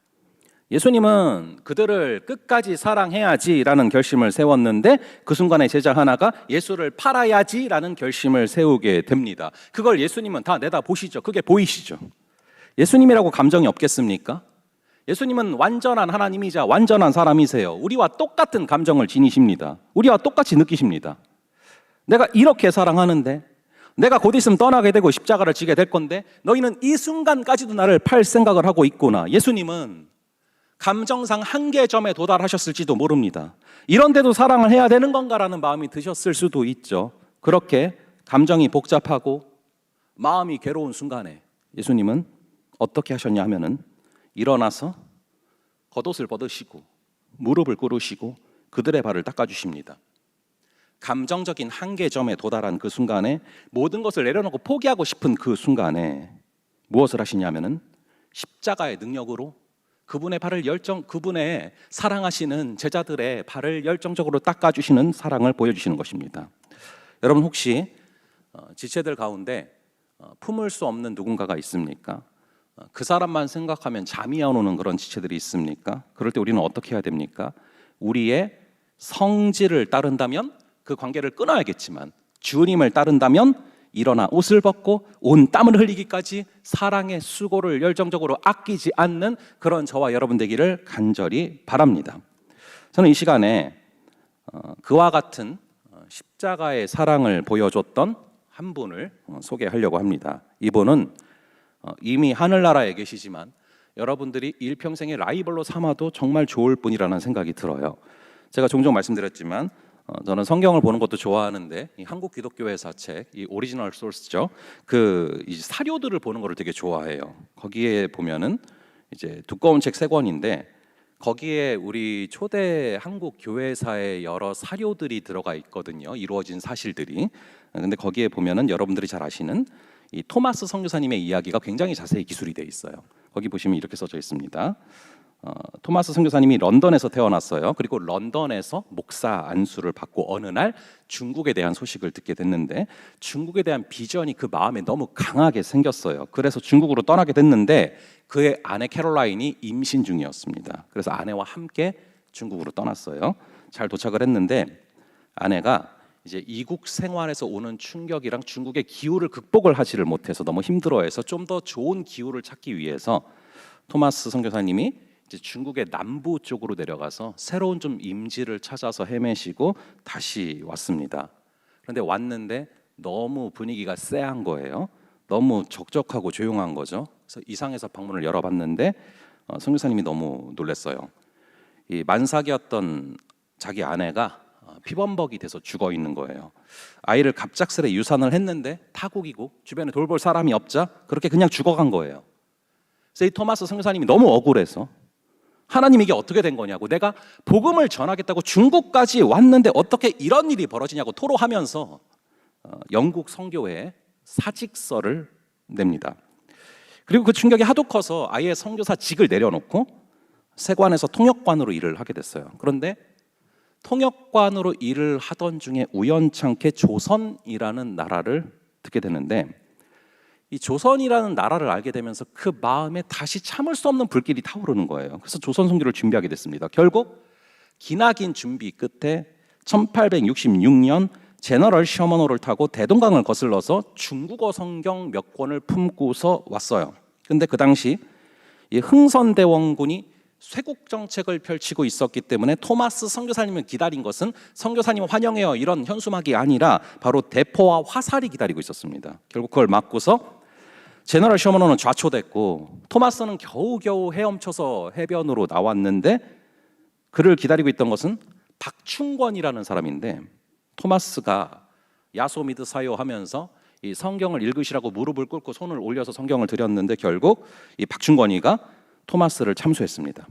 예수님은 그들을 끝까지 사랑해야지라는 결심을 세웠는데 그 순간에 제자 하나가 예수를 팔아야지라는 결심을 세우게 됩니다. 그걸 예수님은 다 내다보시죠. 그게 보이시죠. 예수님이라고 감정이 없겠습니까? 예수님은 완전한 하나님이자 완전한 사람이세요. 우리와 똑같은 감정을 지니십니다. 우리와 똑같이 느끼십니다. 내가 이렇게 사랑하는데 내가 곧 있으면 떠나게 되고 십자가를 지게 될 건데 너희는 이 순간까지도 나를 팔 생각을 하고 있구나. 예수님은 감정상 한계점에 도달하셨을지도 모릅니다. 이런데도 사랑을 해야 되는 건가라는 마음이 드셨을 수도 있죠. 그렇게 감정이 복잡하고 마음이 괴로운 순간에 예수님은 어떻게 하셨냐 하면은 일어나서 겉옷을 벗으시고 무릎을 꿇으시고 그들의 발을 닦아주십니다. 감정적인 한계점에 도달한 그 순간에 모든 것을 내려놓고 포기하고 싶은 그 순간에 무엇을 하시냐면은 십자가의 능력으로 그분의 사랑하시는 제자들의 발을 열정적으로 닦아주시는 사랑을 보여주시는 것입니다. 여러분 혹시 지체들 가운데 품을 수 없는 누군가가 있습니까? 그 사람만 생각하면 잠이 안 오는 그런 지체들이 있습니까? 그럴 때 우리는 어떻게 해야 됩니까? 우리의 성질을 따른다면 그 관계를 끊어야겠지만 주님을 따른다면 일어나 옷을 벗고 온 땀을 흘리기까지 사랑의 수고를 열정적으로 아끼지 않는 그런 저와 여러분 되기를 간절히 바랍니다. 저는 이 시간에 그와 같은 십자가의 사랑을 보여줬던 한 분을 소개하려고 합니다. 이분은 이미 하늘나라에 계시지만 여러분들이 일평생의 라이벌로 삼아도 정말 좋을 분이라는 생각이 들어요. 제가 종종 말씀드렸지만 저는 성경을 보는 것도 좋아하는데 이 한국 기독교회사 책, 이 오리지널 소스죠. 이 사료들을 보는 것을 되게 좋아해요. 거기에 보면은 이제 두꺼운 책 3권인데 거기에 우리 초대 한국 교회사의 여러 사료들이 들어가 있거든요. 이루어진 사실들이. 근데 거기에 보면은 여러분들이 잘 아시는 이 토마스 선교사님의 이야기가 굉장히 자세히 기술이 돼 있어요. 거기 보시면 이렇게 써져 있습니다. 토마스 선교사님이 런던에서 태어났어요. 그리고 런던에서 목사 안수를 받고 어느 날 중국에 대한 소식을 듣게 됐는데 중국에 대한 비전이 그 마음에 너무 강하게 생겼어요. 그래서 중국으로 떠나게 됐는데 그의 아내 캐롤라인이 임신 중이었습니다. 그래서 아내와 함께 중국으로 떠났어요. 잘 도착을 했는데 아내가 이제 이국 생활에서 오는 충격이랑 중국의 기후를 극복을 하지를 못해서 너무 힘들어해서 좀 더 좋은 기후를 찾기 위해서 토마스 선교사님이 이제 중국의 남부 쪽으로 내려가서 새로운 좀 임지를 찾아서 헤매시고 다시 왔습니다. 그런데 왔는데 너무 분위기가 쎄한 거예요. 너무 적적하고 조용한 거죠. 그래서 이상해서 방문을 열어봤는데 선교사님이 너무 놀랐어요. 이 만삭이었던 자기 아내가 피범벅이 돼서 죽어 있는 거예요. 아이를 갑작스레 유산을 했는데 타국이고 주변에 돌볼 사람이 없자 그렇게 그냥 죽어간 거예요. 그래서 이 토마스 선교사님이 너무 억울해서 하나님 이게 어떻게 된 거냐고, 내가 복음을 전하겠다고 중국까지 왔는데 어떻게 이런 일이 벌어지냐고 토로하면서 영국 선교회에 사직서를 냅니다. 그리고 그 충격이 하도 커서 아예 선교사직을 내려놓고 세관에서 통역관으로 일을 하게 됐어요. 그런데 통역관으로 일을 하던 중에 우연찮게 조선이라는 나라를 듣게 되는데 이 조선이라는 나라를 알게 되면서 그 마음에 다시 참을 수 없는 불길이 타오르는 거예요. 그래서 조선 선교를 준비하게 됐습니다. 결국 기나긴 준비 끝에 1866년 제너럴 셔먼호를 타고 대동강을 거슬러서 중국어 성경 몇 권을 품고서 왔어요. 근데 그 당시 이 흥선대원군이 쇄국 정책을 펼치고 있었기 때문에 토마스 선교사님을 기다린 것은 선교사님 환영해요 이런 현수막이 아니라 바로 대포와 화살이 기다리고 있었습니다. 결국 그걸 맞고서 제너럴 셔먼호는 좌초됐고 토마스는 겨우겨우 헤엄쳐서 해변으로 나왔는데 그를 기다리고 있던 것은 박충권이라는 사람인데 토마스가 야소 미드사요 하면서 이 성경을 읽으시라고 무릎을 꿇고 손을 올려서 성경을 드렸는데 결국 이 박충권이가 토마스를 참수했습니다.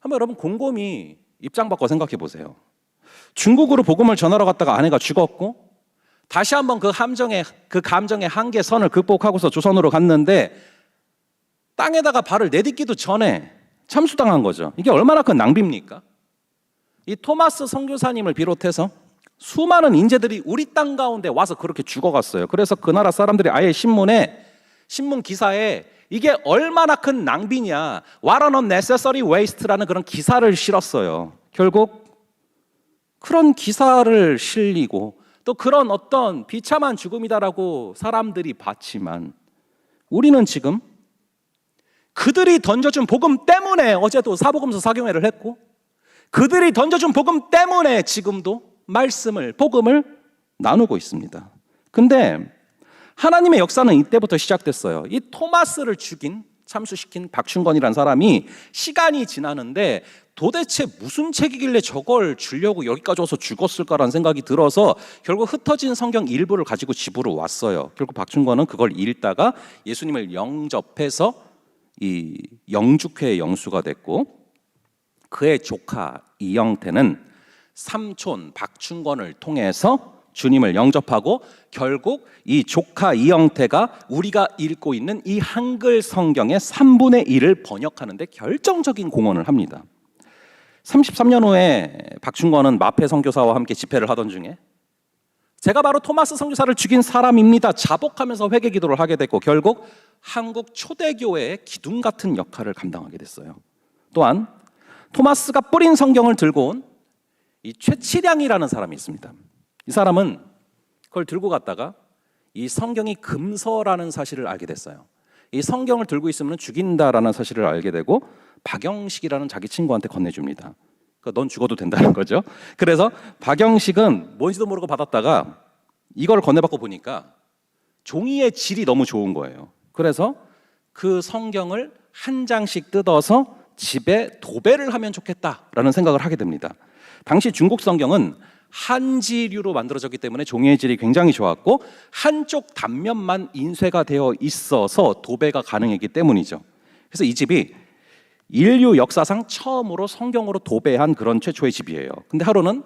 한번 여러분 곰곰이 입장 바꿔 생각해 보세요. 중국으로 복음을 전하러 갔다가 아내가 죽었고 다시 한번 그 감정의 한계선을 극복하고서 조선으로 갔는데 땅에다가 발을 내딛기도 전에 참수당한 거죠. 이게 얼마나 큰 낭비입니까? 이 토마스 선교사님을 비롯해서 수많은 인재들이 우리 땅 가운데 와서 그렇게 죽어갔어요. 그래서 그 나라 사람들이 아예 신문 기사에 이게 얼마나 큰 낭비냐, What an unnecessary waste라는 그런 기사를 실었어요. 결국 그런 기사를 실리고 또 그런 어떤 비참한 죽음이다라고 사람들이 봤지만 우리는 지금 그들이 던져준 복음 때문에 어제도 사복음서 사경회를 했고 그들이 던져준 복음 때문에 지금도 복음을 나누고 있습니다. 근데 하나님의 역사는 이때부터 시작됐어요. 이 토마스를 죽인 참수시킨 박충건이라는 사람이 시간이 지나는데 도대체 무슨 책이길래 저걸 주려고 여기까지 와서 죽었을까라는 생각이 들어서 결국 흩어진 성경 일부를 가지고 집으로 왔어요. 결국 박충건은 그걸 읽다가 예수님을 영접해서 이 영죽회의 영수가 됐고, 그의 조카 이영태는 삼촌 박충건을 통해서 주님을 영접하고 결국 이 조카 이영태가 우리가 읽고 있는 이 한글 성경의 3분의 1을 번역하는 데 결정적인 공헌을 합니다. 33년 후에 박충건은 마페 선교사와 함께 집회를 하던 중에 제가 바로 토마스 선교사를 죽인 사람입니다 자복하면서 회개 기도를 하게 됐고, 결국 한국 초대교회의 기둥 같은 역할을 감당하게 됐어요. 또한 토마스가 뿌린 성경을 들고 온 이 최치량이라는 사람이 있습니다. 이 사람은 그걸 들고 갔다가 이 성경이 금서라는 사실을 알게 됐어요. 이 성경을 들고 있으면 죽인다라는 사실을 알게 되고 박영식이라는 자기 친구한테 건네줍니다. 그러니까 넌 죽어도 된다는 거죠. 그래서 박영식은 뭔지도 모르고 받았다가 이걸 건네받고 보니까 종이의 질이 너무 좋은 거예요. 그래서 그 성경을 한 장씩 뜯어서 집에 도배를 하면 좋겠다라는 생각을 하게 됩니다. 당시 중국 성경은 한지류로 만들어졌기 때문에 종이의 질이 굉장히 좋았고 한쪽 단면만 인쇄가 되어 있어서 도배가 가능했기 때문이죠. 그래서 이 집이 인류 역사상 처음으로 성경으로 도배한 그런 최초의 집이에요. 근데 하루는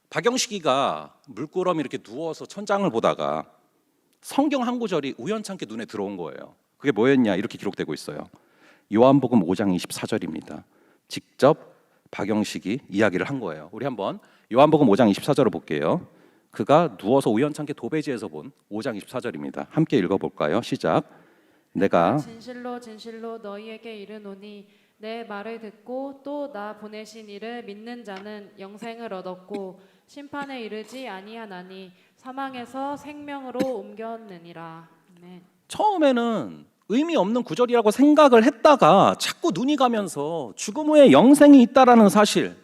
박영식이가 물끄러미 이렇게 누워서 천장을 보다가 성경 한 구절이 우연찮게 눈에 들어온 거예요. 그게 뭐였냐, 이렇게 기록되고 있어요. 요한복음 5장 24절입니다. 직접 박영식이 이야기를 한 거예요. 우리 한번 요한복음 5장 24절을 볼게요. 그가 누워서 우연찮게 도배지에서 본 5장 24절입니다. 함께 읽어볼까요? 시작. 내가 진실로 진실로 너희에게 이르노니 내 말을 듣고 또 나 보내신 이를 믿는 자는 영생을 얻었고 심판에 이르지 아니하나니 사망에서 생명으로 옮겼느니라. 아멘. 처음에는 의미 없는 구절이라고 생각을 했다가 자꾸 눈이 가면서 죽음 후에 영생이 있다라는 사실,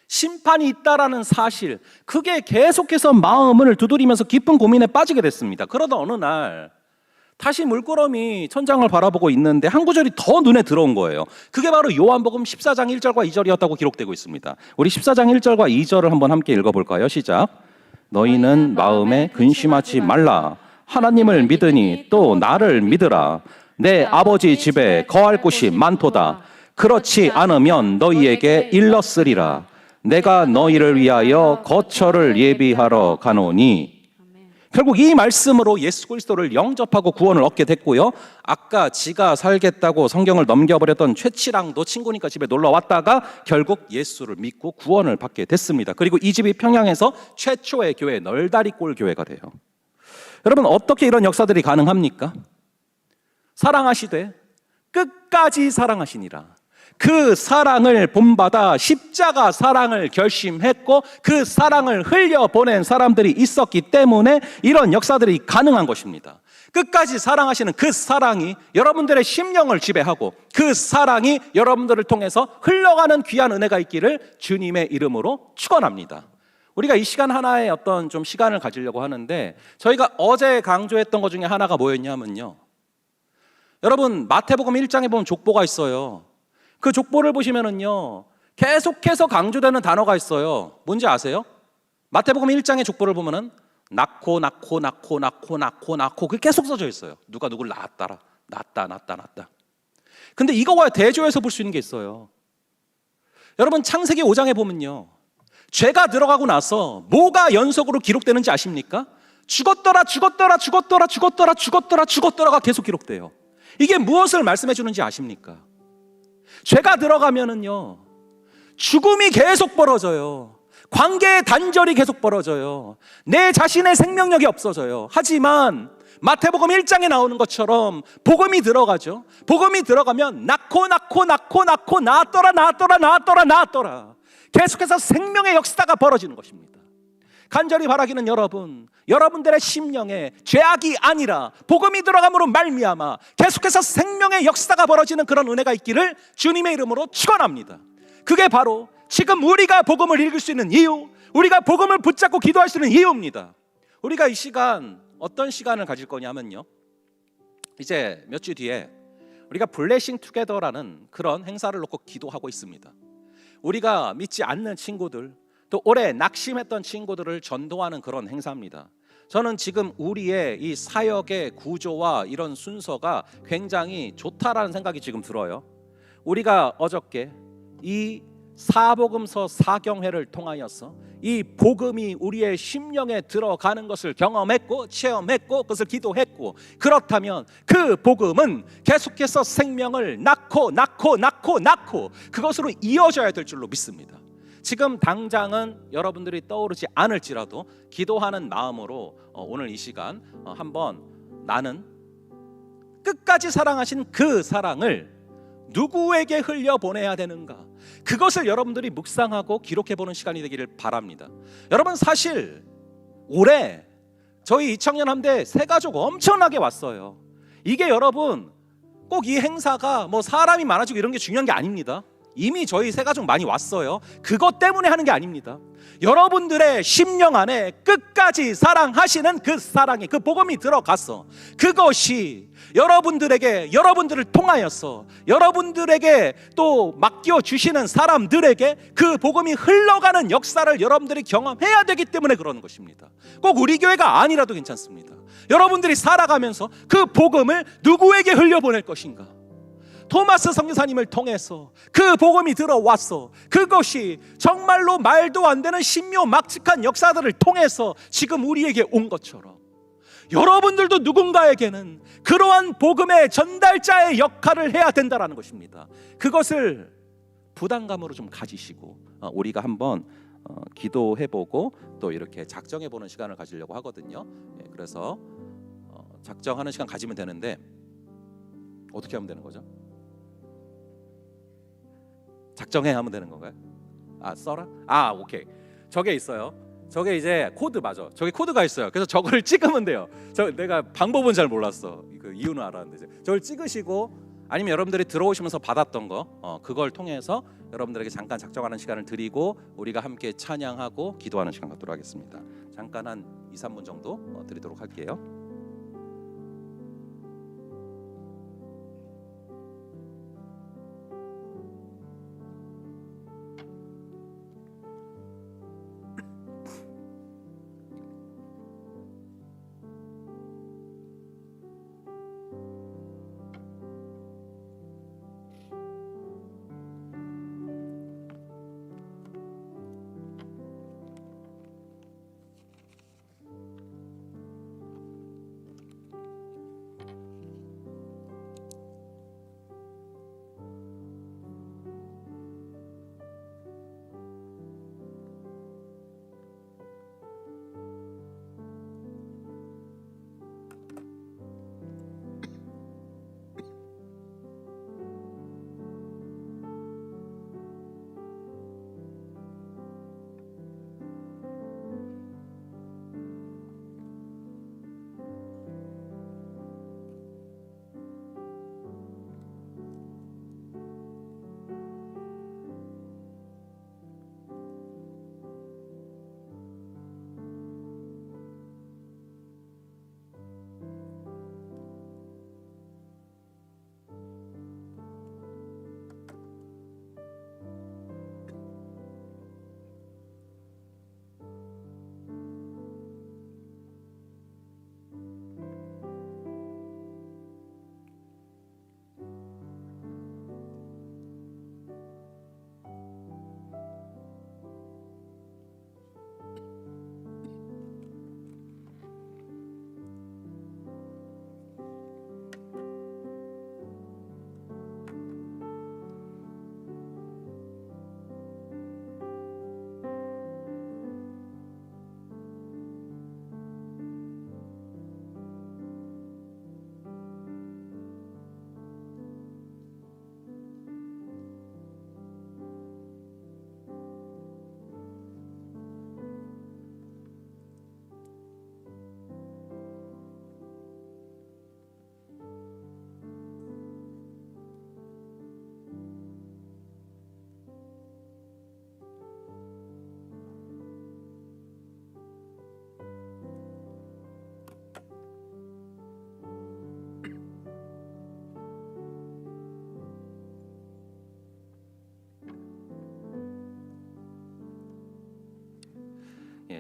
심판이 있다라는 사실, 그게 계속해서 마음을 두드리면서 깊은 고민에 빠지게 됐습니다. 그러다 어느 날 다시 물끄러미 천장을 바라보고 있는데 한 구절이 더 눈에 들어온 거예요. 그게 바로 요한복음 14장 1절과 2절이었다고 기록되고 있습니다. 우리 14장 1절과 2절을 한번 함께 읽어볼까요? 시작. 너희는 마음에 근심하지 말라. 하나님을 믿으니 또 나를 믿으라. 내 아버지 집에 거할 곳이 많도다. 그렇지 않으면 너희에게 일렀으리라. 내가 너희를 위하여 거처를 예비하러 가노니. 결국 이 말씀으로 예수 그리스도를 영접하고 구원을 얻게 됐고요. 아까 지가 살겠다고 성경을 넘겨버렸던 최치랑도 친구니까 집에 놀러 왔다가 결국 예수를 믿고 구원을 받게 됐습니다. 그리고 이 집이 평양에서 최초의 교회, 널다리골 교회가 돼요. 여러분, 어떻게 이런 역사들이 가능합니까? 사랑하시되 끝까지 사랑하시니라. 그 사랑을 본받아 십자가 사랑을 결심했고 그 사랑을 흘려보낸 사람들이 있었기 때문에 이런 역사들이 가능한 것입니다. 끝까지 사랑하시는 그 사랑이 여러분들의 심령을 지배하고 그 사랑이 여러분들을 통해서 흘러가는 귀한 은혜가 있기를 주님의 이름으로 축원합니다. 우리가 이 시간 하나의 어떤 좀 시간을 가지려고 하는데, 저희가 어제 강조했던 것 중에 하나가 뭐였냐면요, 여러분 마태복음 1장에 보면 족보가 있어요. 그 족보를 보시면은요 계속해서 강조되는 단어가 있어요. 뭔지 아세요? 마태복음 1장의 족보를 보면은 낳고 그게 계속 써져 있어요. 누가 누구를 낳았다. 근데 이거와 대조해서 볼 수 있는 게 있어요. 여러분 창세기 5장에 보면요, 죄가 들어가고 나서 뭐가 연속으로 기록되는지 아십니까? 죽었더라가 계속 기록돼요. 이게 무엇을 말씀해 주는지 아십니까? 죄가 들어가면은요 죽음이 계속 벌어져요. 관계의 단절이 계속 벌어져요. 내 자신의 생명력이 없어져요. 하지만 마태복음 1장에 나오는 것처럼 복음이 들어가죠. 복음이 들어가면 낳고 낳았더라. 계속해서 생명의 역사가 벌어지는 것입니다. 간절히 바라기는 여러분들의 심령에 죄악이 아니라 복음이 들어감으로 말미암아 계속해서 생명의 역사가 벌어지는 그런 은혜가 있기를 주님의 이름으로 축원합니다. 그게 바로 지금 우리가 복음을 읽을 수 있는 이유, 우리가 복음을 붙잡고 기도할 수 있는 이유입니다. 우리가 이 시간 어떤 시간을 가질 거냐면요, 이제 몇 주 뒤에 우리가 블레싱 투게더라는 그런 행사를 놓고 기도하고 있습니다. 우리가 믿지 않는 친구들, 또 오래 낙심했던 친구들을 전도하는 그런 행사입니다. 저는 지금 우리의 이 사역의 구조와 이런 순서가 굉장히 좋다라는 생각이 지금 들어요. 우리가 어저께 이 사복음서 4경회를 통하여서 이 복음이 우리의 심령에 들어가는 것을 경험했고 체험했고 그것을 기도했고, 그렇다면 그 복음은 계속해서 생명을 낳고 그것으로 이어져야 될 줄로 믿습니다. 지금 당장은 여러분들이 떠오르지 않을지라도 기도하는 마음으로 오늘 이 시간 한번 나는 끝까지 사랑하신 그 사랑을 누구에게 흘려보내야 되는가, 그것을 여러분들이 묵상하고 기록해보는 시간이 되기를 바랍니다. 여러분, 사실 올해 저희 이청년함대 새가족 엄청나게 왔어요. 이게 여러분 꼭 이 행사가 뭐 사람이 많아지고 이런 게 중요한 게 아닙니다. 이미 저희 새가족 많이 왔어요. 그것 때문에 하는 게 아닙니다. 여러분들의 심령 안에 끝까지 사랑하시는 그 사랑이, 그 복음이 들어갔어. 그것이 여러분들에게, 여러분들을 통하여서 여러분들에게 또 맡겨주시는 사람들에게 그 복음이 흘러가는 역사를 여러분들이 경험해야 되기 때문에 그러는 것입니다. 꼭 우리 교회가 아니라도 괜찮습니다. 여러분들이 살아가면서 그 복음을 누구에게 흘려보낼 것인가. 토마스 선교사님을 통해서 그 복음이 들어왔어. 그것이 정말로 말도 안 되는 신묘막측한 역사들을 통해서 지금 우리에게 온 것처럼 여러분들도 누군가에게는 그러한 복음의 전달자의 역할을 해야 된다는 것입니다. 그것을 부담감으로 좀 가지시고 우리가 한번 기도해보고 또 이렇게 작정해보는 시간을 가지려고 하거든요. 그래서 작정하는 시간 가지면 되는데 어떻게 하면 되는 거죠? 작정해 하면 되는 건가요? 써라? 오케이. 저게 있어요. 저게 이제 코드 맞아. 저게 코드가 있어요. 그래서 저거를 찍으면 돼요. 내가 방법은 잘 몰랐어. 그 이유는 알았는데 저걸 찍으시고, 아니면 여러분들이 들어오시면서 받았던 거 그걸 통해서 여러분들에게 잠깐 작정하는 시간을 드리고 우리가 함께 찬양하고 기도하는 시간 갖도록 하겠습니다. 잠깐 한 2-3분 정도 드리도록 할게요.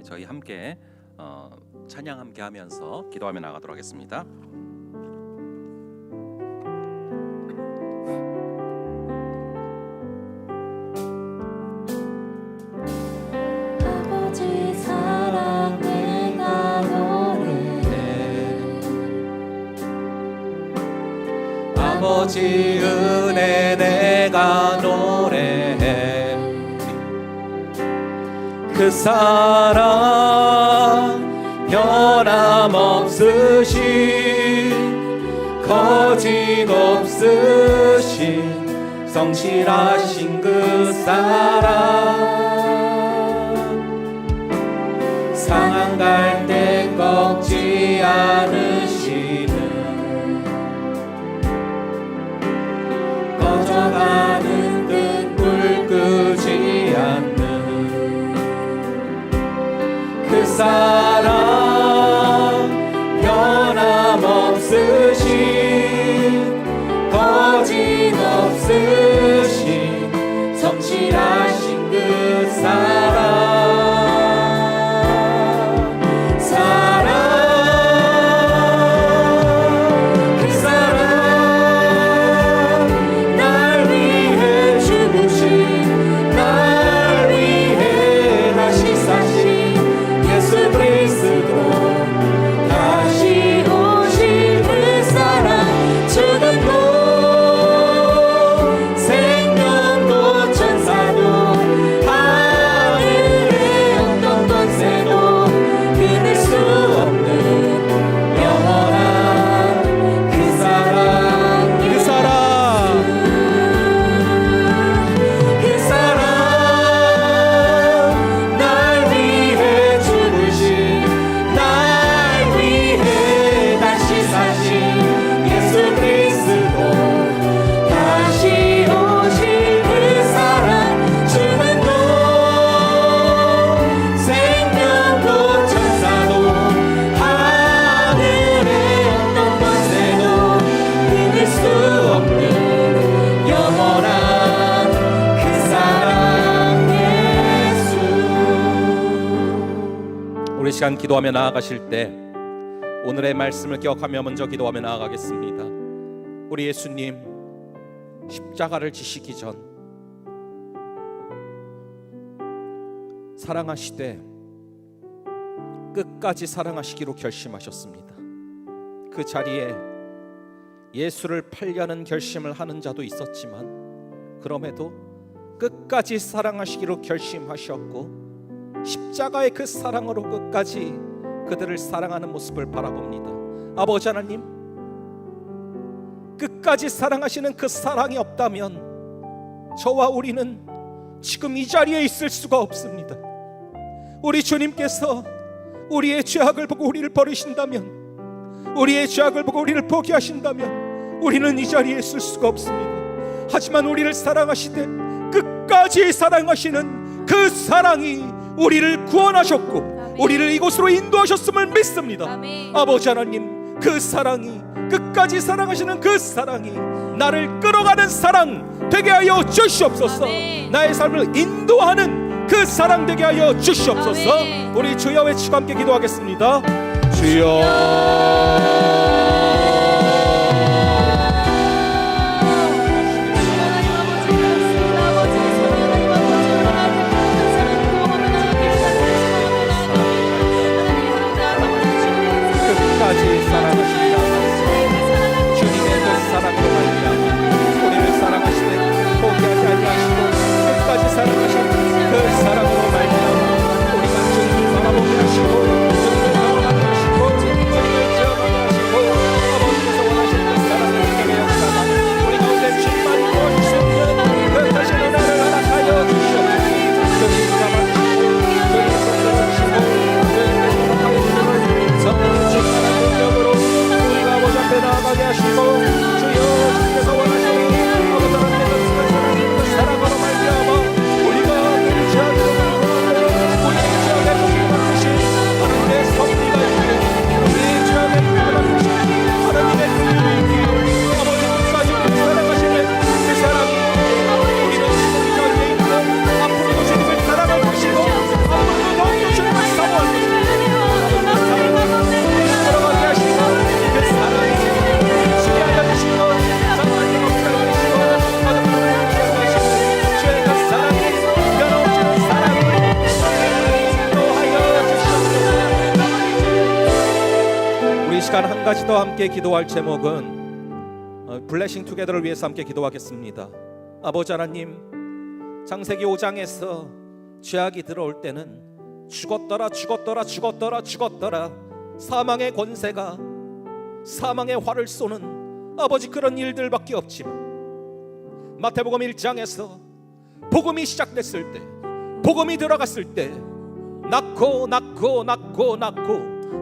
저희 함께 찬양 함께 하면서 기도하며 나가도록 하겠습니다. 아버지 사랑 내가 노래해 아버지 은혜 내가 노래해 그 사랑 변함없으신 거짓 없으신 성실하신 그 사랑 상한 갈 때 꺾지 않으시는 꺼져가는 등불 끄지 않는 그 사랑 변함없으신 거짓 없으신 성실하신 그 사랑 그 사랑 날 위해 죽으신 날 위해 다시 사신 예수 그리스도 다시 오실 그 사랑 죽음도 생명도 천사도 하늘의 어떤 권세도 끊을 수 없는 영원한 그 사랑 그 사랑 그 사랑 날 위해 죽으신 날 위해 다시 사신 예수 그리스도 다시 오실 그 사랑 죽음도 생명도 천사도 하늘의 어떤 권세도 끊을 수 없는 영원한 그 사랑 예수. 우리 시간 기도하며 나아가실 때 오늘의 말씀을 기억하며 먼저 기도하며 나아가겠습니다. 우리 예수님 십자가를 지시기 전 사랑하시되 끝까지 사랑하시기로 결심하셨습니다. 그 자리에 예수를 팔려는 결심을 하는 자도 있었지만 그럼에도 끝까지 사랑하시기로 결심하셨고 십자가의 그 사랑으로 끝까지 그들을 사랑하는 모습을 바라봅니다. 아버지 하나님, 끝까지 사랑하시는 그 사랑이 없다면 저와 우리는 지금 이 자리에 있을 수가 없습니다. 우리 주님께서 우리의 죄악을 보고 우리를 버리신다면, 우리의 죄악을 보고 우리를 포기하신다면 우리는 이 자리에 있을 수가 없습니다. 하지만 우리를 사랑하시되 끝까지 사랑하시는 그 사랑이 우리를 구원하셨고 아멘. 우리를 이곳으로 인도하셨음을 믿습니다. 아멘. 아버지 하나님, 그 사랑이, 끝까지 사랑하시는 그 사랑이 나를 끌어가는 사랑 되게 하여 주시옵소서. 아멘. 나의 삶을 인도하는 그 사랑 되게 하여 주시옵소서. 아멘. 우리 주여 외치고 함께 기도하겠습니다. 주여 끝까지 사랑하신다. 주님의 그 사랑으로 말미암아 우리를 사랑하시되 포기하지 아니하시고 끝까지 사랑하신 그 사랑으로 말미암아 우리가 주님을 바라보게 하시고 주님을 경험하게 하시고 주님을 체험하게 하시고 아버지께서 원하시는 그 사랑을 우리에게 역사하며 우리 가운데 충만히 부어주시는 그 다시 은혜를 허락하여 주시옵소서. 주님 잡아주시고 주님 손들어주시고 주님의 행복하게 주님을 성령의 충만한 능력으로 시간 한 가지 더 함께 기도할 제목은 블레싱 투게더를 위해서 함께 기도하겠습니다. 아버지 하나님, 창세기 5장에서 죄악이 들어올 때는 죽었더라 죽었더라 죽었더라 죽었더라, 사망의 권세가, 사망의 활을 쏘는 아버지 그런 일들밖에 없지만, 마태복음 1장에서 복음이 시작됐을 때, 복음이 들어갔을 때 낳고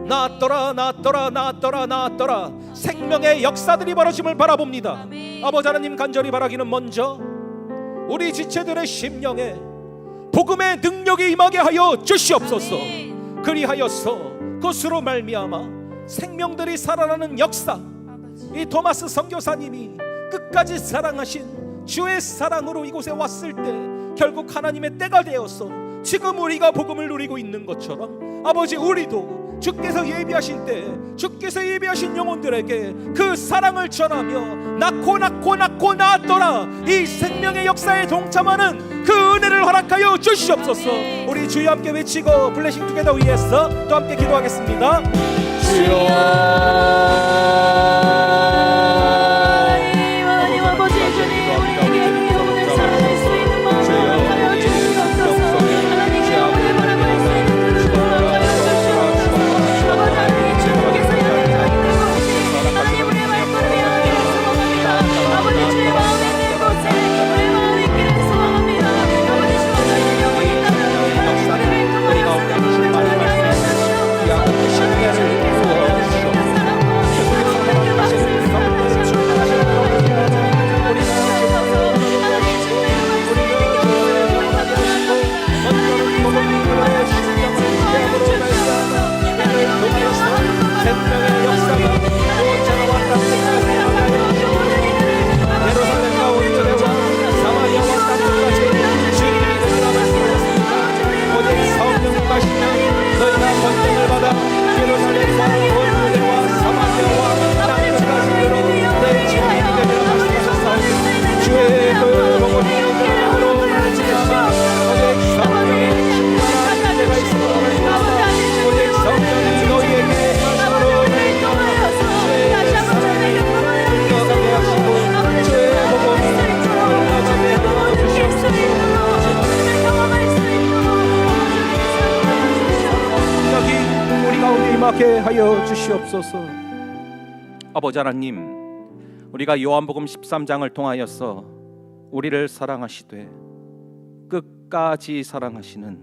낳았더라 낳았더라 낳았더라 낳았더라 생명의 역사들이 벌어짐을 바라봅니다. 아버지 하나님, 간절히 바라기는 먼저 우리 지체들의 심령에 복음의 능력이 임하게 하여 주시옵소서. 그리하여서 그것으로 말미암아 생명들이 살아나는 역사, 이 토마스 선교사님이 끝까지 사랑하신 주의 사랑으로 이곳에 왔을 때 결국 하나님의 때가 되어서 지금 우리가 복음을 누리고 있는 것처럼, 아버지 우리도 주께서 예비하신 때, 주께서 예비하신 영혼들에게 그 사랑을 전하며 낳고 낳았더라, 이 생명의 역사에 동참하는 그 은혜를 허락하여 주시옵소서. 우리 주여 함께 외치고 블레싱 투게더 위해서 또 함께 기도하겠습니다. 주여, 하나님 아버지, 주님 우리에게 영혼을 사랑할 수 있는 마음을 허락하여 주시옵소서. 하나님의 영혼을 바라볼 수 있는 눈을 허락하여 주시옵소서. 아버지 하나님, 주님께서 여기가 있는 곳에 하나님 우리의 발걸음이 하기를 소망합니다. 아버지, 주의 마음에 있는 곳에 우리의 마음이 있기를 소망합니다. 아버지, 주와 너희의 영혼이 있다면 하나님 우리를 통하여 사랑하시는 하나님 하여 주시옵소서. 임하게 하여 주시옵소서. 아버지 하나님, 우리가 요한복음 13장을 통하여서 우리를 사랑하시되 끝까지 사랑하시는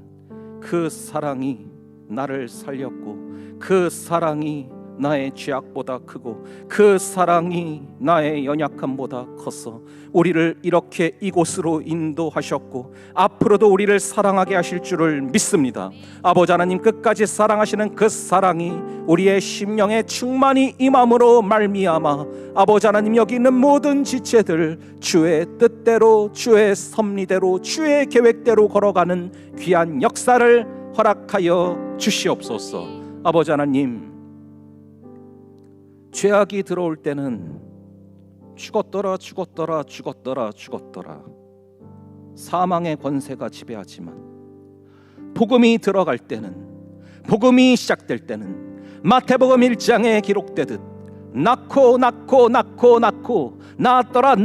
그 사랑이 나를 살렸고, 그 사랑이 나의 죄악보다 크고, 그 사랑이 나의 연약함보다 커서 우리를 이렇게 이곳으로 인도하셨고 앞으로도 우리를 사랑하게 하실 줄을 믿습니다. 아버지 하나님, 끝까지 사랑하시는 그 사랑이 우리의 심령에 충만히 임함으로 말미암아 아버지 하나님, 여기 있는 모든 지체들 주의 뜻대로, 주의 섭리대로, 주의 계획대로 걸어가는 귀한 역사를 허락하여 주시옵소서. 아버지 하나님, 죄악이 들어올 때는 죽었더라 죽었더라 죽었더라 죽었더라, 사망의 권세가 지배하지만 복음이 들어갈 때는, 복음이 시작될 때는 마태복음 1장에 기록되듯 낳고 낳았더라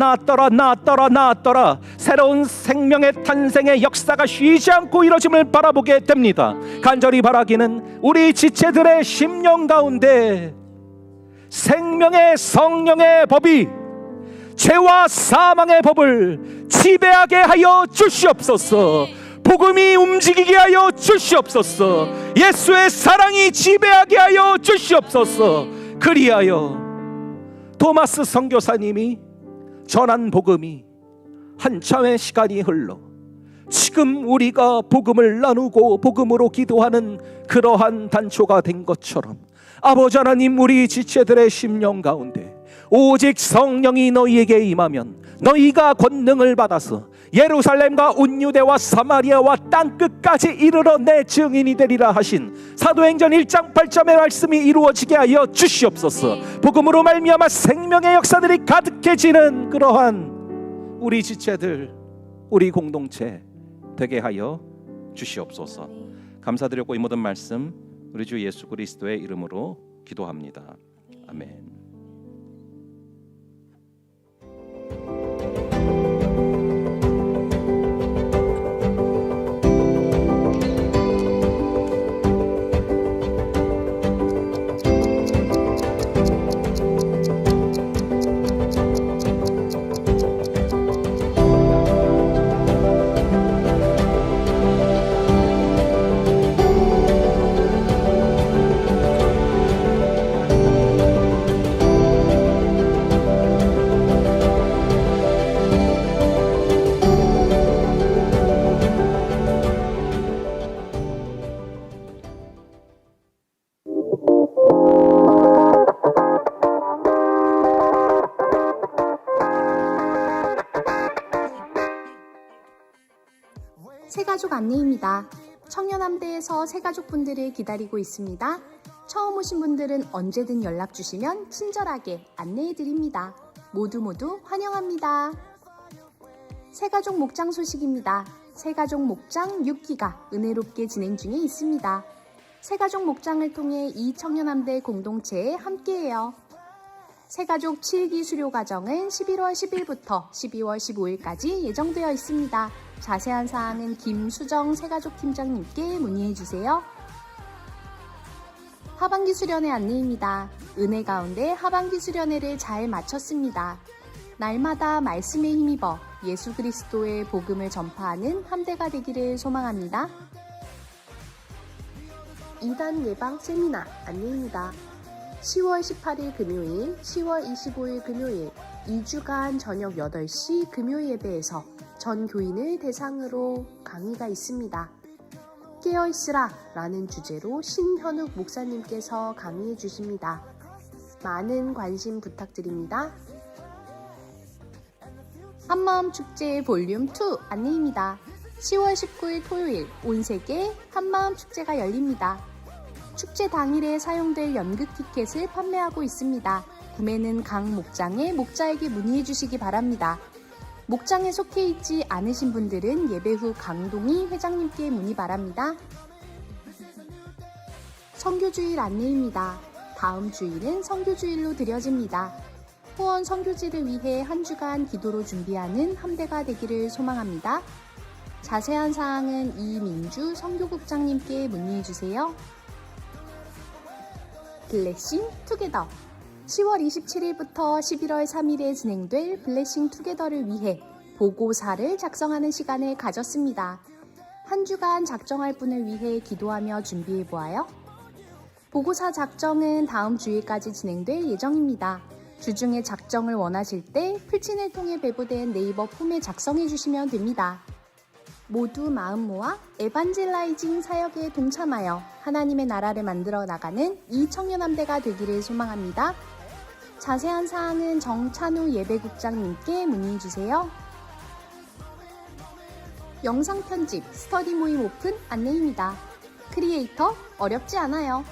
새로운 생명의 탄생의 역사가 쉬지 않고 이루어짐을 바라보게 됩니다. 간절히 바라기는 우리 지체들의 심령 가운데 생명의 성령의 법이 죄와 사망의 법을 지배하게 하여 주시옵소서. 복음이 움직이게 하여 주시옵소서. 예수의 사랑이 지배하게 하여 주시옵소서. 그리하여 토마스 선교사님이 전한 복음이 한참의 시간이 흘러 지금 우리가 복음을 나누고 복음으로 기도하는 그러한 단초가 된 것처럼, 아버지 하나님, 우리 지체들의 심령 가운데 오직 성령이 너희에게 임하면 너희가 권능을 받아서 예루살렘과 온 유대와 사마리아와 땅 끝까지 이르러 내 증인이 되리라 하신 사도행전 1장 8절의 말씀이 이루어지게 하여 주시옵소서. 복음으로 말미암아 생명의 역사들이 가득해지는 그러한 우리 지체들, 우리 공동체 되게 하여 주시옵소서. 감사드렸고 이 모든 말씀 우리 주 예수 그리스도의 이름으로 기도합니다. 아멘. 새가족 안내입니다. 청년함대에서 새가족분들을 기다리고 있습니다. 처음 오신 분들은 언제든 연락 주시면 친절하게 안내해드립니다. 모두 환영합니다. 새가족 목장 소식입니다. 새가족 목장 6기가 은혜롭게 진행 중에 있습니다. 새가족 목장을 통해 이 청년함대 공동체에 함께해요. 새가족 7기 수료 과정은 11월 10일부터 12월 15일까지 예정되어 있습니다. 자세한 사항은 김수정 새가족 팀장님께 문의해주세요. 하반기 수련회 안내입니다. 은혜 가운데 하반기 수련회를 잘 마쳤습니다. 날마다 말씀에 힘입어 예수 그리스도의 복음을 전파하는 함대가 되기를 소망합니다. 2단 예방 세미나 안내입니다. 10월 18일 금요일, 10월 25일 금요일 2주간 저녁 8시 금요 예배에서 전 교인을 대상으로 강의가 있습니다. 깨어있으라 라는 주제로 신현욱 목사님께서 강의해 주십니다. 많은 관심 부탁드립니다. 한마음 축제 볼륨 2 안내입니다. 10월 19일 토요일 온 세계 한마음 축제가 열립니다. 축제 당일에 사용될 연극 티켓을 판매하고 있습니다. 구매는 각 목장의 목자에게 문의해 주시기 바랍니다. 목장에 속해 있지 않으신 분들은 예배 후 강동희 회장님께 문의 바랍니다. 선교주일 안내입니다. 다음 주일은 선교주일로 드려집니다. 후원 선교지를 위해 한 주간 기도로 준비하는 함대가 되기를 소망합니다. 자세한 사항은 이민주 선교국장님께 문의해 주세요. 블레싱 투게더 10월 27일부터 11월 3일에 진행될 블레싱 투게더를 위해 보고사를 작성하는 시간을 가졌습니다. 한 주간 작정할 분을 위해 기도하며 준비해 보아요. 보고사 작정은 다음 주일까지 진행될 예정입니다. 주중에 작정을 원하실 때 풀친을 통해 배부된 네이버 폼에 작성해 주시면 됩니다. 모두 마음 모아 에반젤라이징 사역에 동참하여 하나님의 나라를 만들어 나가는 이 청년함대가 되기를 소망합니다. 자세한 사항은 정찬우 예배국장님께 문의해 주세요. 영상 편집 스터디 모임 오픈 안내입니다. 크리에이터 어렵지 않아요.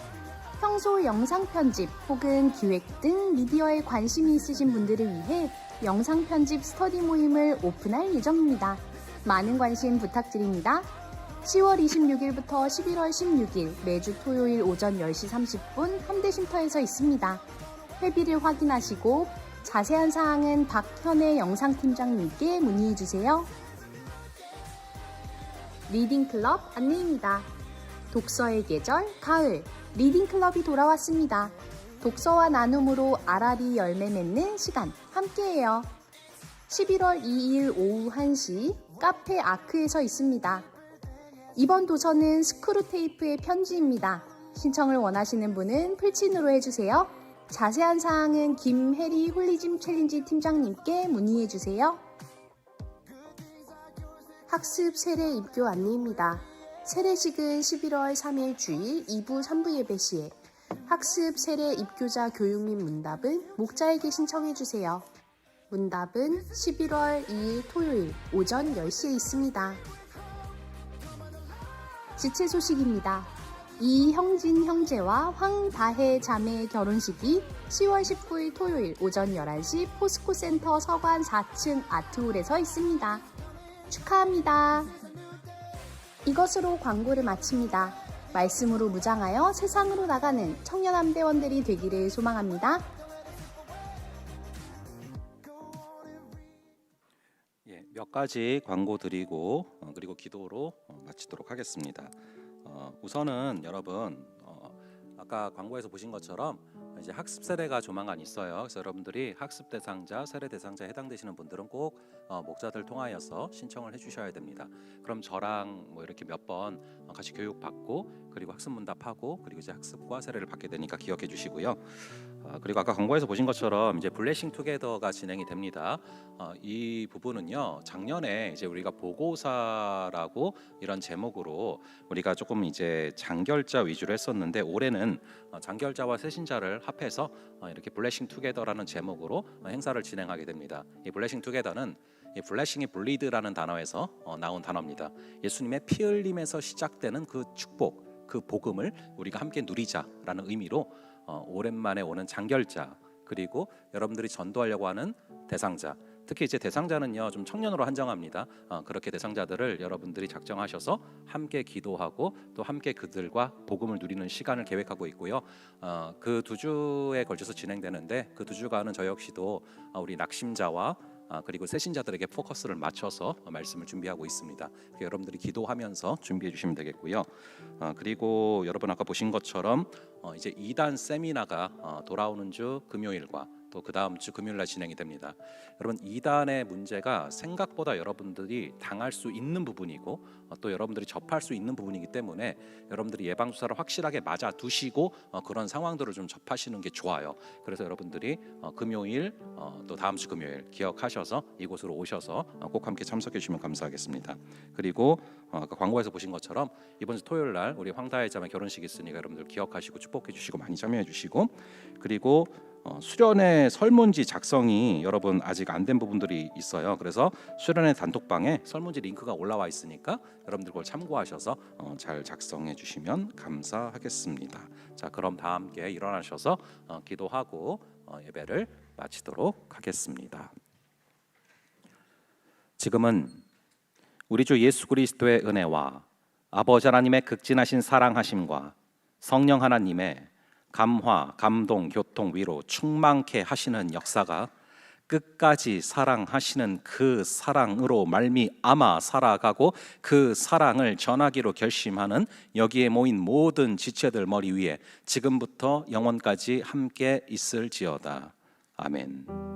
평소 영상 편집 혹은 기획 등 미디어에 관심이 있으신 분들을 위해 영상 편집 스터디 모임을 오픈할 예정입니다. 많은 관심 부탁드립니다. 10월 26일부터 11월 16일 매주 토요일 오전 10시 30분 함대쉼터에서 있습니다. 회비를 확인하시고 자세한 사항은 박현애 영상팀장님께 문의해주세요. 리딩클럽 안내입니다. 독서의 계절 가을 리딩클럽이 돌아왔습니다. 독서와 나눔으로 알알이 열매 맺는 시간 함께해요. 11월 2일 오후 1시 카페 아크에서 있습니다. 이번 도서는 스크루테이프의 편지입니다. 신청을 원하시는 분은 풀친으로 해주세요. 자세한 사항은 김혜리 홀리즘 챌린지 팀장님께 문의해주세요. 학습 세례 입교 안내입니다. 세례식은 11월 3일 주일 2부 3부 예배 시에 학습 세례 입교자 교육 및 문답은 목자에게 신청해주세요. 문답은 11월 2일 토요일 오전 10시에 있습니다. 지체 소식입니다. 이형진 형제와 황다혜 자매의 결혼식이 10월 19일 토요일 오전 11시 포스코센터 서관 4층 아트홀에서 있습니다. 축하합니다. 이것으로 광고를 마칩니다. 말씀으로 무장하여 세상으로 나가는 청년함대원들이 되기를 소망합니다. 예, 몇 가지 광고 드리고 그리고 기도로 마치도록 하겠습니다. 우선은 여러분 아까 광고에서 보신 것처럼 이제 학습 세례가 조만간 있어요. 그래서 여러분들이 학습 대상자, 세례 대상자에 해당되시는 분들은 꼭 목자들 통하여서 신청을 해주셔야 됩니다. 그럼 저랑 뭐 이렇게 몇 번 같이 교육 받고 그리고 학습 문답하고 그리고 이제 학습과 세례를 받게 되니까 기억해 주시고요. 그리고 아까 광고에서 보신 것처럼 이제 블레싱 투게더가 진행이 됩니다. 이 부분은요 작년에 이제 우리가 보고사라고 이런 제목으로 우리가 조금 이제 장결자 위주로 했었는데 올해는 장결자와 세신자를 합해서 이렇게 블레싱 투게더라는 제목으로 행사를 진행하게 됩니다. 이 블레싱 투게더는 이 블레싱이 블리드라는 단어에서 나온 단어입니다. 예수님의 피 흘림에서 시작되는 그 축복, 그 복음을 우리가 함께 누리자라는 의미로 오랜만에 오는 장결자 그리고 여러분들이 전도하려고 하는 대상자, 특히 이제 대상자는요 좀 청년으로 한정합니다. 그렇게 대상자들을 여러분들이 작정하셔서 함께 기도하고 또 함께 그들과 복음을 누리는 시간을 계획하고 있고요. 그 2주에 걸쳐서 진행되는데 그 2주간은 저 역시도 우리 낙심자와 그리고 새신자들에게 포커스를 맞춰서 말씀을 준비하고 있습니다. 여러분들이 기도하면서 준비해 주시면 되겠고요. 그리고 여러분 아까 보신 것처럼 이제 2단 세미나가 돌아오는 주 금요일과 또 그 다음 주 금요일 날 진행이 됩니다. 여러분 2단의 문제가 생각보다 여러분들이 당할 수 있는 부분이고 또 여러분들이 접할 수 있는 부분이기 때문에 여러분들이 예방주사를 확실하게 맞아 두시고 그런 상황들을 좀 접하시는 게 좋아요. 그래서 여러분들이 금요일 또 다음 주 금요일 기억하셔서 이곳으로 오셔서 꼭 함께 참석해 주시면 감사하겠습니다. 그리고 아까 광고에서 보신 것처럼 이번 주 토요일 날 우리 황다혜 자매 결혼식이 있으니까 여러분들 기억하시고 축복해 주시고 많이 참여해 주시고 그리고 수련회 설문지 작성이 여러분 아직 안 된 부분들이 있어요. 그래서 수련회 단톡방에 설문지 링크가 올라와 있으니까 여러분들 그걸 참고하셔서 잘 작성해 주시면 감사하겠습니다. 자, 그럼 다 함께 일어나셔서 기도하고 예배를 마치도록 하겠습니다. 지금은 우리 주 예수 그리스도의 은혜와 아버지 하나님의 극진하신 사랑하심과 성령 하나님의 감화, 감동, 교통, 위로 충만케 하시는 역사가 끝까지 사랑하시는 그 사랑으로 말미암아 살아가고 그 사랑을 전하기로 결심하는 여기에 모인 모든 지체들 머리 위에 지금부터 영원까지 함께 있을지어다. 아멘.